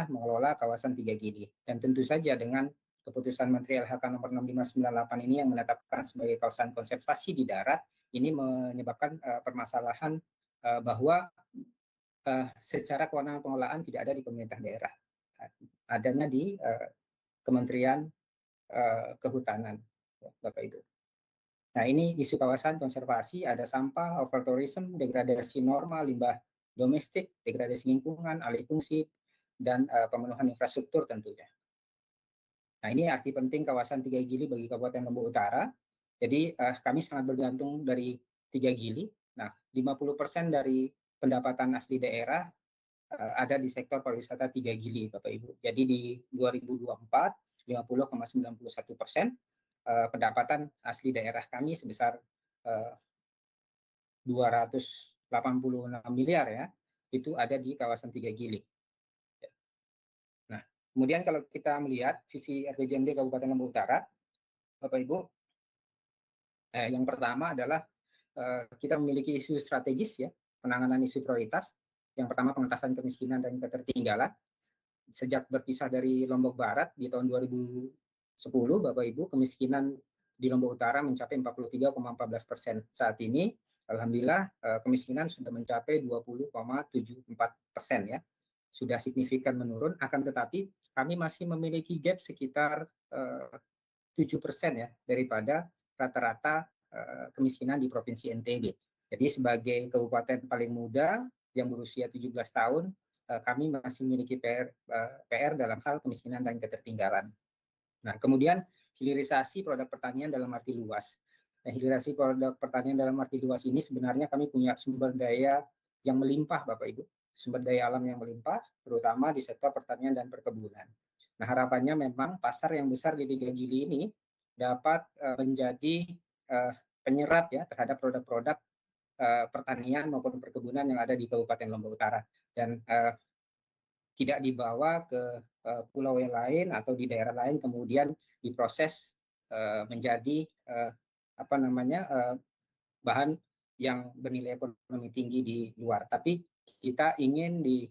H: mengelola kawasan Tiga Gili. Dan tentu saja dengan keputusan Menteri LHK nomor 6598 ini yang menetapkan sebagai kawasan konservasi di darat, ini menyebabkan permasalahan bahwa secara kewenangan pengelolaan tidak ada di pemerintah daerah, adanya di Kementerian Kehutanan, Bapak Ibu. Nah, ini isu kawasan konservasi, ada sampah, overtourism, degradasi norma, limbah domestik, degradasi lingkungan, alih fungsi, dan pemenuhan infrastruktur tentunya. Nah, ini arti penting kawasan Tiga Gili bagi Kabupaten Lombok Utara. Jadi kami sangat bergantung dari Tiga Gili. Nah, 50% dari pendapatan asli daerah ada di sektor pariwisata Tiga Gili, Bapak Ibu. Jadi di 2024, 50,91% pendapatan asli daerah kami sebesar 286 miliar ya, itu ada di kawasan Tiga Gili. Nah, kemudian kalau kita melihat visi RPJMD Kabupaten Lombok Utara, Bapak Ibu, yang pertama adalah kita memiliki isu strategis ya, penanganan isu prioritas. Yang pertama pengentasan kemiskinan dan ketertinggalan. Sejak berpisah dari Lombok Barat di tahun 2010, Bapak Ibu, kemiskinan di Lombok Utara mencapai 43,14%. Saat ini, alhamdulillah, kemiskinan sudah mencapai 20,74% ya. Sudah signifikan menurun, akan tetapi kami masih memiliki gap sekitar 7% ya daripada rata-rata kemiskinan di Provinsi NTB. Jadi sebagai kabupaten paling muda yang berusia 17 tahun, kami masih memiliki PR dalam hal kemiskinan dan ketertinggalan. Nah, kemudian hilirisasi produk pertanian dalam arti luas. Nah, hilirisasi produk pertanian dalam arti luas ini sebenarnya kami punya sumber daya yang melimpah, Bapak Ibu. Sumber daya alam yang melimpah, terutama di sektor pertanian dan perkebunan. Nah, harapannya memang pasar yang besar di 3 Gili ini dapat menjadi penyerap ya terhadap produk-produk pertanian maupun perkebunan yang ada di Kabupaten Lombok Utara, dan tidak dibawa ke pulau yang lain atau di daerah lain kemudian diproses menjadi bahan yang bernilai ekonomi tinggi di luar. Tapi kita ingin di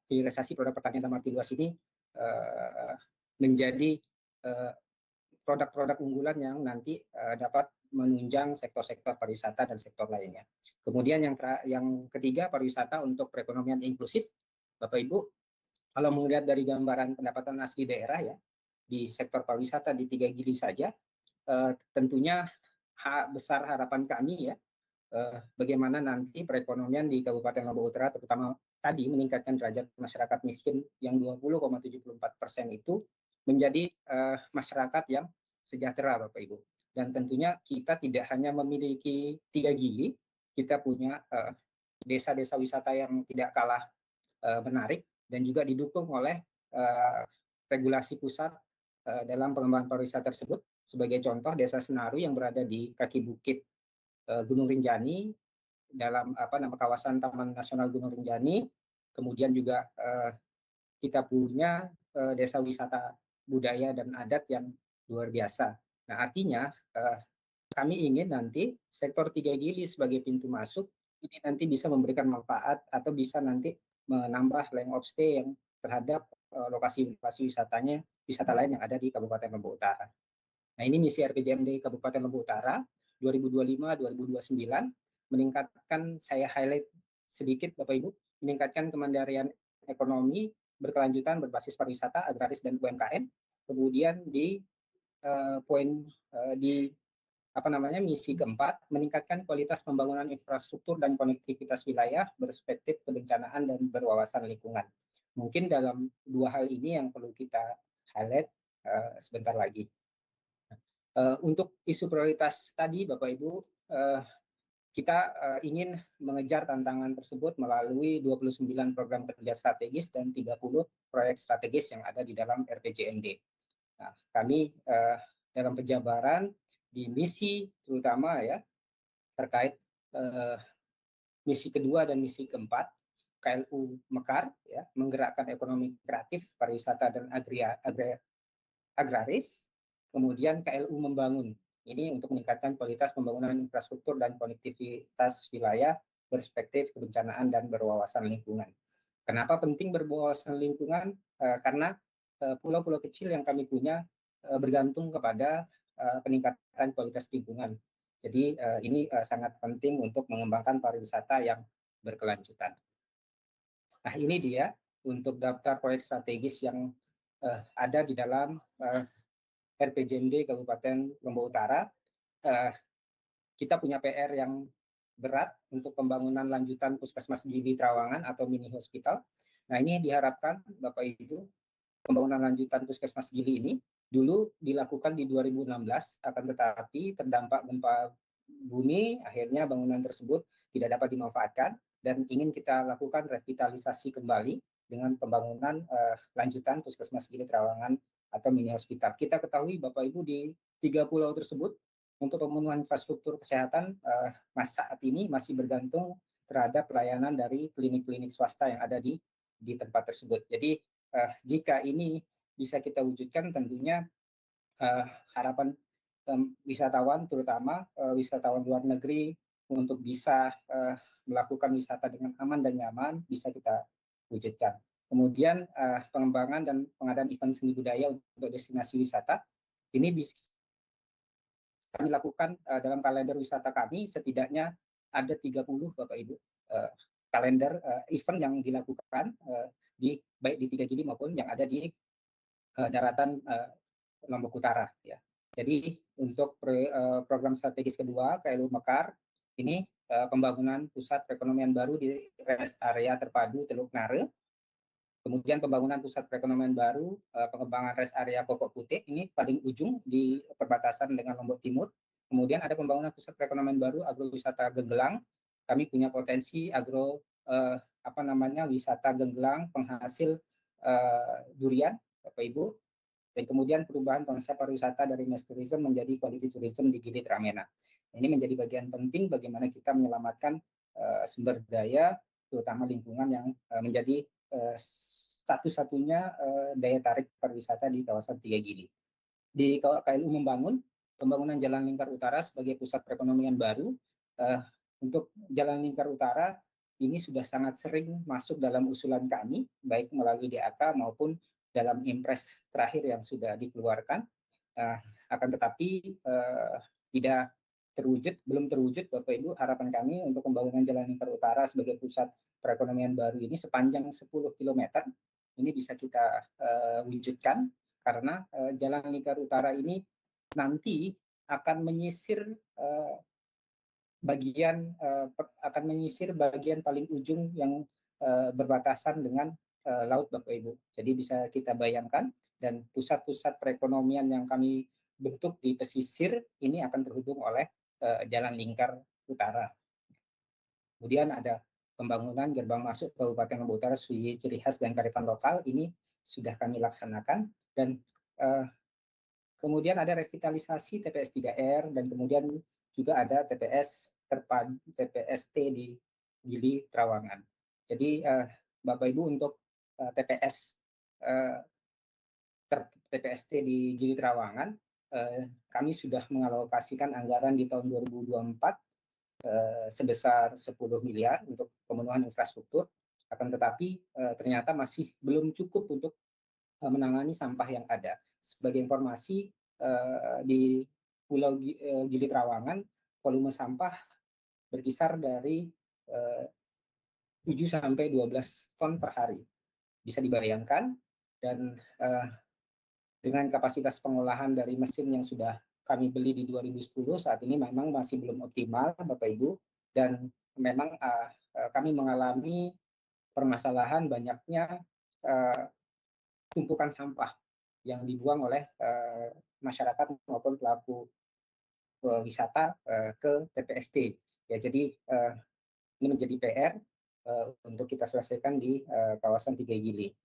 H: hilirisasi produk pertanian dalam arti luas ini menjadi produk-produk unggulan yang nanti dapat menunjang sektor-sektor pariwisata dan sektor lainnya. Kemudian yang ketiga, pariwisata untuk perekonomian inklusif. Bapak Ibu, kalau melihat dari gambaran pendapatan asli daerah ya di sektor pariwisata di 3 Gili saja, tentunya besar harapan kami ya bagaimana nanti perekonomian di Kabupaten Lombok Utara, terutama tadi meningkatkan derajat masyarakat miskin yang 20,74% itu menjadi masyarakat yang sejahtera, Bapak Ibu. Dan tentunya kita tidak hanya memiliki 3 Gili, kita punya desa-desa wisata yang tidak kalah menarik dan juga didukung oleh regulasi pusat dalam pengembangan pariwisata tersebut. Sebagai contoh, Desa Senaru yang berada di kaki bukit Gunung Rinjani dalam kawasan Taman Nasional Gunung Rinjani. Kemudian juga kita punya desa wisata budaya dan adat yang luar biasa. Nah, artinya kami ingin nanti sektor 3 Gili sebagai pintu masuk ini nanti bisa memberikan manfaat atau bisa nanti menambah length of stay yang terhadap lokasi-lokasi wisata lain yang ada di Kabupaten Lombok Utara. Nah, ini misi RPJMD Kabupaten Lombok Utara 2025-2029 meningkatkan, saya highlight sedikit Bapak Ibu, meningkatkan kemandirian ekonomi berkelanjutan berbasis pariwisata, agraris dan UMKM. Kemudian di misi keempat, meningkatkan kualitas pembangunan infrastruktur dan konektivitas wilayah berperspektif kebencanaan dan berwawasan lingkungan. Mungkin dalam dua hal ini yang perlu kita highlight sebentar lagi. Untuk isu prioritas tadi, Bapak Ibu, kita ingin mengejar tantangan tersebut melalui 29 program kerja strategis dan 30 proyek strategis yang ada di dalam RPJMD. Nah, kami dalam penjabaran di misi terutama ya terkait misi kedua dan misi keempat, KLU Mekar ya, menggerakkan ekonomi kreatif, pariwisata dan agraris. Kemudian KLU Membangun, ini untuk meningkatkan kualitas pembangunan infrastruktur dan konektivitas wilayah berperspektif kebencanaan dan berwawasan lingkungan. Kenapa penting berwawasan lingkungan? Karena pulau-pulau kecil yang kami punya bergantung kepada peningkatan kualitas lingkungan. Jadi ini sangat penting untuk mengembangkan pariwisata yang berkelanjutan. Nah, ini dia untuk daftar proyek strategis yang ada di dalam RPJMD Kabupaten Lombok Utara. Kita punya PR yang berat untuk pembangunan lanjutan Puskesmas Gili Trawangan atau mini hospital. Nah, ini diharapkan Bapak Ibu, pembangunan lanjutan Puskesmas Gili ini dulu dilakukan di 2016, akan tetapi terdampak gempa bumi, akhirnya bangunan tersebut tidak dapat dimanfaatkan dan ingin kita lakukan revitalisasi kembali dengan pembangunan lanjutan Puskesmas Gili Trawangan atau mini hospital. Kita ketahui Bapak Ibu di 3 pulau tersebut untuk pemenuhan infrastruktur kesehatan saat ini masih bergantung terhadap pelayanan dari klinik-klinik swasta yang ada di tempat tersebut. Jadi jika ini bisa kita wujudkan, tentunya harapan wisatawan, terutama wisatawan luar negeri untuk bisa melakukan wisata dengan aman dan nyaman bisa kita wujudkan. Kemudian pengembangan dan pengadaan event seni budaya untuk destinasi wisata ini bisa kami lakukan dalam kalender wisata kami setidaknya ada 30 Bapak Ibu kalender event yang dilakukan baik di 3 Gili maupun yang ada di daratan Lombok Utara ya. Jadi untuk program strategis kedua KLU Mekar ini pembangunan pusat perekonomian baru di rest area terpadu Teluk Nare. Kemudian pembangunan pusat perekonomian baru, pengembangan rest area Kokok Putih, ini paling ujung di perbatasan dengan Lombok Timur. Kemudian ada pembangunan pusat perekonomian baru agrowisata Genggelang. Kami punya potensi wisata Genggelang penghasil durian, Bapak Ibu. Dan kemudian perubahan konsep pariwisata dari mass tourism menjadi quality tourism di Gili Tramena. Ini menjadi bagian penting bagaimana kita menyelamatkan sumber daya, terutama lingkungan yang menjadi satu-satunya daya tarik pariwisata di kawasan 3 Gili. Di KLU membangun pembangunan Jalan Lingkar Utara sebagai pusat perekonomian baru. Untuk Jalan Lingkar Utara ini sudah sangat sering masuk dalam usulan kami, baik melalui DAK maupun dalam impres terakhir yang sudah dikeluarkan. Akan tetapi belum terwujud Bapak Ibu. Harapan kami untuk pembangunan Jalan Lingkar Utara sebagai pusat perekonomian baru ini sepanjang 10 km ini bisa kita wujudkan karena Jalan Lingkar Utara ini nanti akan menyisir bagian paling ujung yang berbatasan dengan laut Bapak Ibu. Jadi bisa kita bayangkan dan pusat-pusat perekonomian yang kami bentuk di pesisir ini akan terhubung oleh Jalan Lingkar Utara. Kemudian ada pembangunan gerbang masuk Kabupaten Lombok Utara sebagai ciri khas dan kearifan lokal, ini sudah kami laksanakan. Dan kemudian ada revitalisasi TPS 3R dan kemudian juga ada TPST di Gili Trawangan. Jadi Bapak Ibu untuk TPST di Gili Trawangan kami sudah mengalokasikan anggaran di tahun 2024 sebesar 10 miliar untuk pemenuhan infrastruktur, akan tetapi ternyata masih belum cukup untuk menangani sampah yang ada. Sebagai informasi, di Pulau Gili Trawangan, volume sampah berkisar dari 7 sampai 12 ton per hari. Bisa dibayangkan, dan dengan kapasitas pengolahan dari mesin yang sudah kami beli di 2010 saat ini memang masih belum optimal Bapak Ibu, dan memang kami mengalami permasalahan banyaknya tumpukan sampah yang dibuang oleh masyarakat maupun pelaku wisata ke TPST. Ya, jadi ini menjadi PR untuk kita selesaikan di kawasan 3 Gili.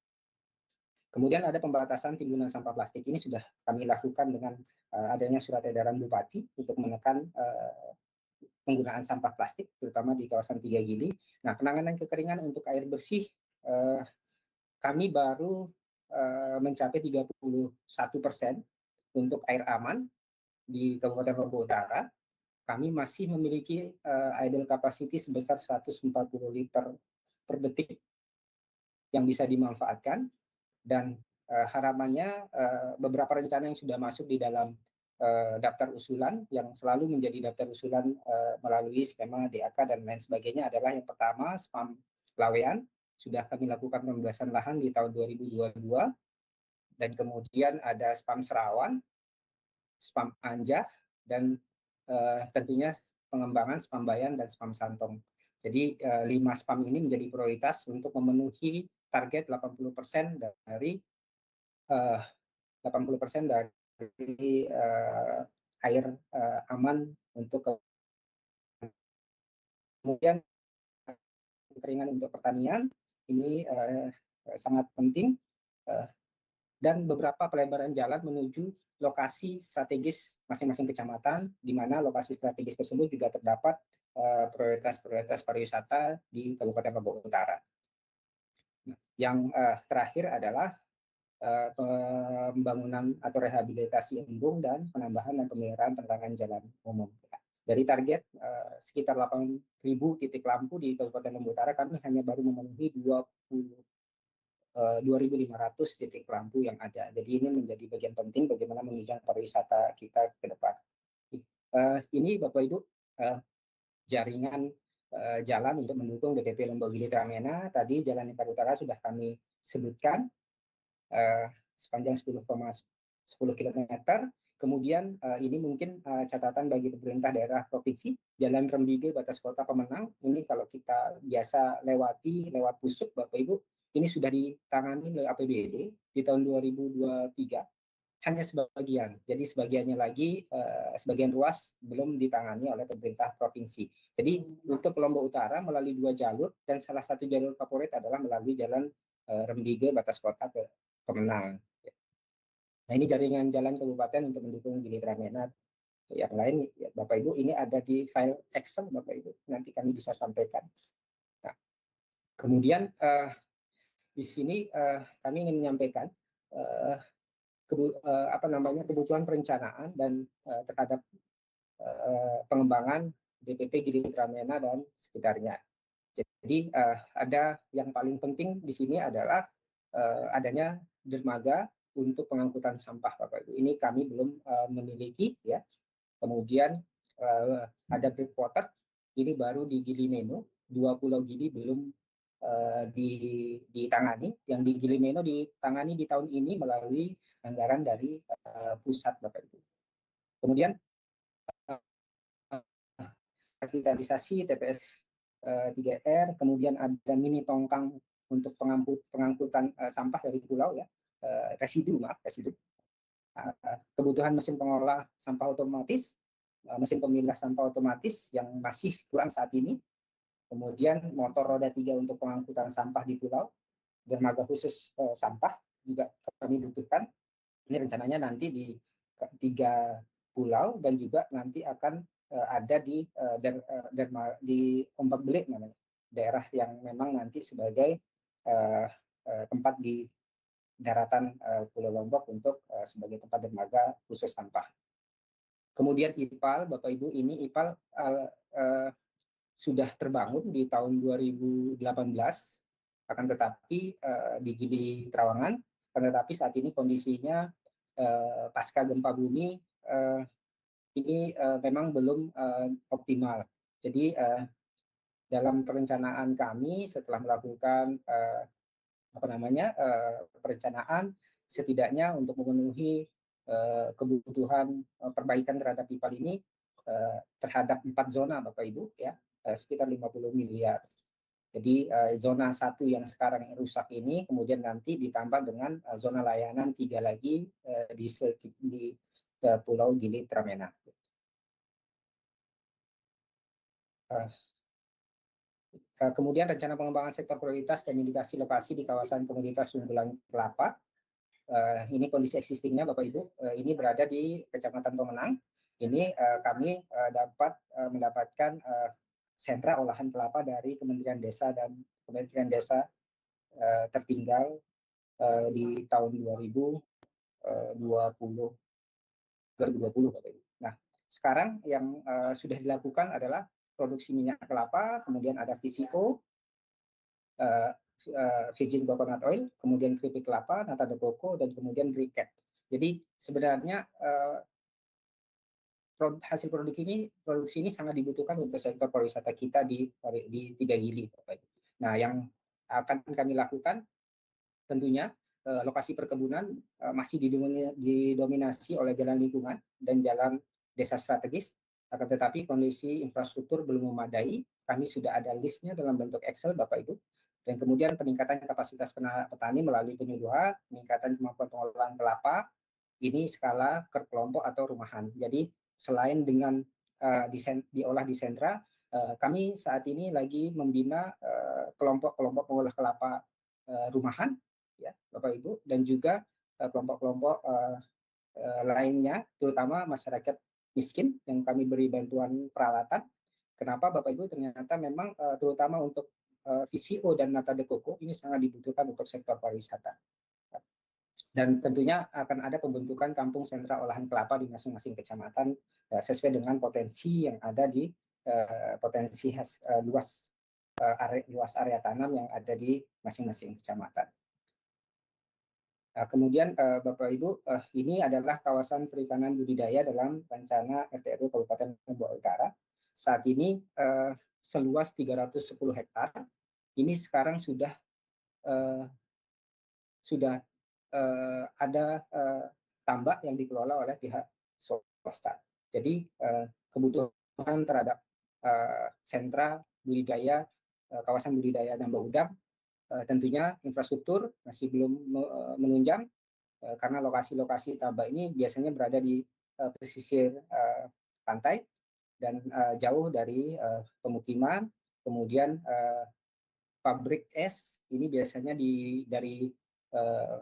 H: Kemudian ada pembatasan timbunan sampah plastik. Ini sudah kami lakukan dengan adanya surat edaran Bupati untuk menekan penggunaan sampah plastik, terutama di kawasan 3 Gili. Nah, penanganan kekeringan untuk air bersih, kami baru mencapai 31% untuk air aman di Kabupaten Lombok Utara. Kami masih memiliki idle capacity sebesar 140 liter per detik yang bisa dimanfaatkan. Dan harapannya beberapa rencana yang sudah masuk di dalam daftar usulan yang selalu menjadi daftar usulan melalui skema DAK dan lain sebagainya adalah yang pertama spam Lawean, sudah kami lakukan pembebasan lahan di tahun 2022, dan kemudian ada spam Serawan, spam Anjah, dan tentunya pengembangan spam Bayan dan spam Santong. Jadi 5 spam ini menjadi prioritas untuk memenuhi target 80% dari air aman untuk kemudian kekeringan untuk pertanian ini sangat penting, dan beberapa pelebaran jalan menuju lokasi strategis masing-masing kecamatan, di mana lokasi strategis tersebut juga terdapat prioritas-prioritas pariwisata di Kabupaten Lombok Utara. Yang terakhir adalah pembangunan atau rehabilitasi embung dan penambahan dan pemeliharaan penerangan jalan umum. Dari target sekitar 8.000 titik lampu di Kabupaten Lombok Utara, kami hanya baru memenuhi 2.500 titik lampu yang ada. Jadi ini menjadi bagian penting bagaimana menunjang pariwisata kita ke depan. Ini Bapak Ibu jaringan jalan untuk mendukung DPP Lombok Gili Tramena. Tadi Jalan Lingkar Utara sudah kami sebutkan sepanjang 10 km. Kemudian ini mungkin catatan bagi pemerintah daerah provinsi, Jalan Rembige Batas Kota Pemenang, ini kalau kita biasa lewat Pusuk, Bapak Ibu, ini sudah ditangani oleh APBD di tahun 2023, hanya sebagian. Jadi sebagiannya lagi, sebagian ruas belum ditangani oleh pemerintah provinsi. Jadi untuk Lombok Utara melalui 2 jalur, dan salah satu jalur favorit adalah melalui Jalan Rembige Batas Kota ke Pemenang. Nah, ini jaringan jalan kabupaten untuk mendukung Gili Tramena. Yang lain, ya, Bapak Ibu, ini ada di file Excel, Bapak Ibu. Nanti kami bisa sampaikan. Nah, kemudian di sini kami ingin menyampaikan kebutuhan perencanaan dan terhadap pengembangan DPP Gili Tramena dan sekitarnya. Jadi ada yang paling penting di sini adalah adanya dermaga untuk pengangkutan sampah, Bapak Ibu. Ini kami belum memiliki, ya. Kemudian ada breakwater, ini baru di Gili Meno, 2 pulau Gili belum ditangani. Yang di Gili Meno ditangani di tahun ini melalui anggaran dari pusat, Bapak Ibu. Kemudian revitalisasi TPS 3R, kemudian ada mini tongkang untuk pengangkutan sampah dari pulau, ya. Residu. Kebutuhan mesin pengolah sampah otomatis, mesin pemilah sampah otomatis yang masih kurang saat ini. Kemudian motor roda 3 untuk pengangkutan sampah di pulau, dermaga khusus sampah juga kami butuhkan. Ini rencananya nanti di 3 pulau, dan juga nanti akan ada di Ombak Belik namanya, daerah yang memang nanti sebagai tempat di daratan Pulau Lombok untuk sebagai tempat dermaga khusus sampah. Kemudian IPAL, Bapak Ibu, ini IPAL sudah terbangun di tahun 2018, akan tetapi di Gili Trawangan, akan tetapi saat ini kondisinya pasca gempa bumi ini memang belum optimal. Jadi dalam perencanaan kami setelah melakukan perencanaan, setidaknya untuk memenuhi kebutuhan perbaikan terhadap IPAL ini terhadap 4 zona, Bapak Ibu, ya, sekitar 50 miliar. Jadi zona 1 yang sekarang rusak ini kemudian nanti ditambah dengan zona layanan 3 lagi di Pulau Gili Tramena. Kemudian rencana pengembangan sektor prioritas dan indikasi lokasi di kawasan komoditas unggulan kelapa. Ini kondisi existingnya, Bapak Ibu. Ini berada di Kecamatan Pemenang. Ini kami dapat mendapatkan sentra olahan kelapa dari Kementerian Desa, dan Kementerian Desa tertinggal di tahun 2020, Bapak Ibu. Nah, sekarang yang sudah dilakukan adalah produksi minyak kelapa, kemudian ada VCO, virgin coconut oil, kemudian keripik kelapa, nata de coco, dan kemudian briquette. Jadi sebenarnya hasil produksi ini sangat dibutuhkan untuk sektor pariwisata kita di 3 Gili, Bapak Ibu. Nah, yang akan kami lakukan tentunya lokasi perkebunan masih didominasi oleh jalan lingkungan dan jalan desa strategis, akan tetapi kondisi infrastruktur belum memadai. Kami sudah ada listnya dalam bentuk Excel, Bapak Ibu. Dan kemudian peningkatan kapasitas petani melalui penyuluhan, peningkatan kemampuan pengolahan kelapa, ini skala per kelompok atau rumahan. Jadi selain dengan diolah di sentra, kami saat ini lagi membina kelompok-kelompok pengolah kelapa rumahan, ya Bapak Ibu, dan juga kelompok-kelompok lainnya, terutama masyarakat miskin yang kami beri bantuan peralatan. Kenapa Bapak Ibu? Ternyata memang terutama untuk VCO dan nata de coco ini sangat dibutuhkan untuk sektor pariwisata. Dan tentunya akan ada pembentukan kampung sentra olahan kelapa di masing-masing kecamatan sesuai dengan potensi yang ada di luas area tanam yang ada di masing-masing kecamatan. Kemudian Bapak Ibu, ini adalah kawasan perikanan budidaya dalam rencana RT RW Kabupaten Lombok Utara. Saat ini seluas 310 hektar. Ini sekarang sudah ada tambak yang dikelola oleh pihak swasta. Jadi kebutuhan terhadap sentra budidaya, kawasan budidaya tambak udang, tentunya infrastruktur masih belum menunjang karena lokasi-lokasi tambak ini biasanya berada di pesisir pantai dan jauh dari pemukiman. Kemudian pabrik es ini biasanya dari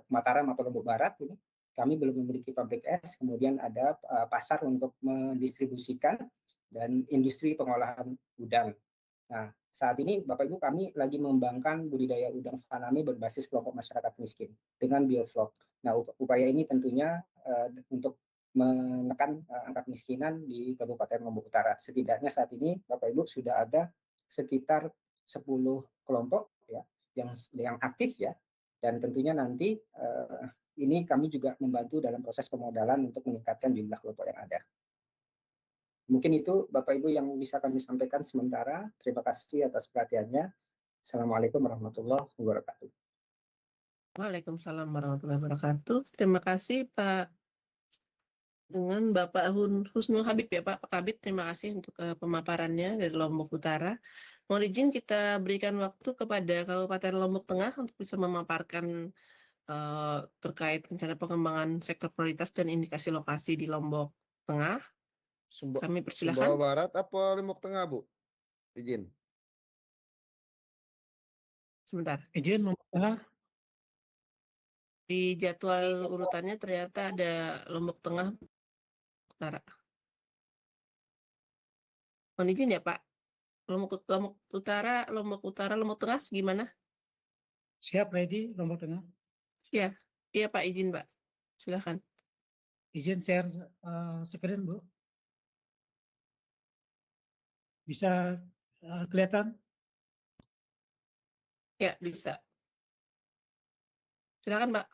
H: Mataram atau Lombok Barat ini kami belum memiliki pabrik es, kemudian ada pasar untuk mendistribusikan dan industri pengolahan udang. Nah, saat ini Bapak Ibu kami lagi mengembangkan budidaya udang faname berbasis kelompok masyarakat miskin dengan bioflok. Nah, upaya ini tentunya untuk menekan angka kemiskinan di Kabupaten Lombok Utara. Setidaknya saat ini Bapak Ibu sudah ada sekitar 10 kelompok ya yang aktif ya, dan tentunya nanti ini kami juga membantu dalam proses pemodalan untuk meningkatkan jumlah kelompok yang ada. Mungkin itu Bapak Ibu yang bisa kami sampaikan sementara. Terima kasih atas perhatiannya. Assalamualaikum warahmatullahi wabarakatuh.
A: Waalaikumsalam warahmatullahi wabarakatuh. Terima kasih Pak dengan Bapak Husnul Habib ya Pak Kabid. Terima kasih untuk pemaparannya dari Lombok Utara. Mohon izin kita berikan waktu kepada Kabupaten Lombok Tengah untuk bisa memaparkan terkait rencana pengembangan sektor prioritas dan indikasi lokasi di Lombok Tengah. Kami persilahkan.
G: Sumbawa Barat apa Lombok Tengah, Bu? Izin.
A: Sebentar.
D: Izin Lombok Tengah.
A: Di jadwal urutannya ternyata ada Lombok Tengah Utara. Mohon izin ya Pak. Lombok Utara, Lombok Tengah gimana?
D: Siap, ready Lombok Tengah.
A: Ya, iya Pak, izin Pak. Silakan.
D: Izin share screen, Bu. Bisa kelihatan?
A: Ya, bisa. Silakan Pak.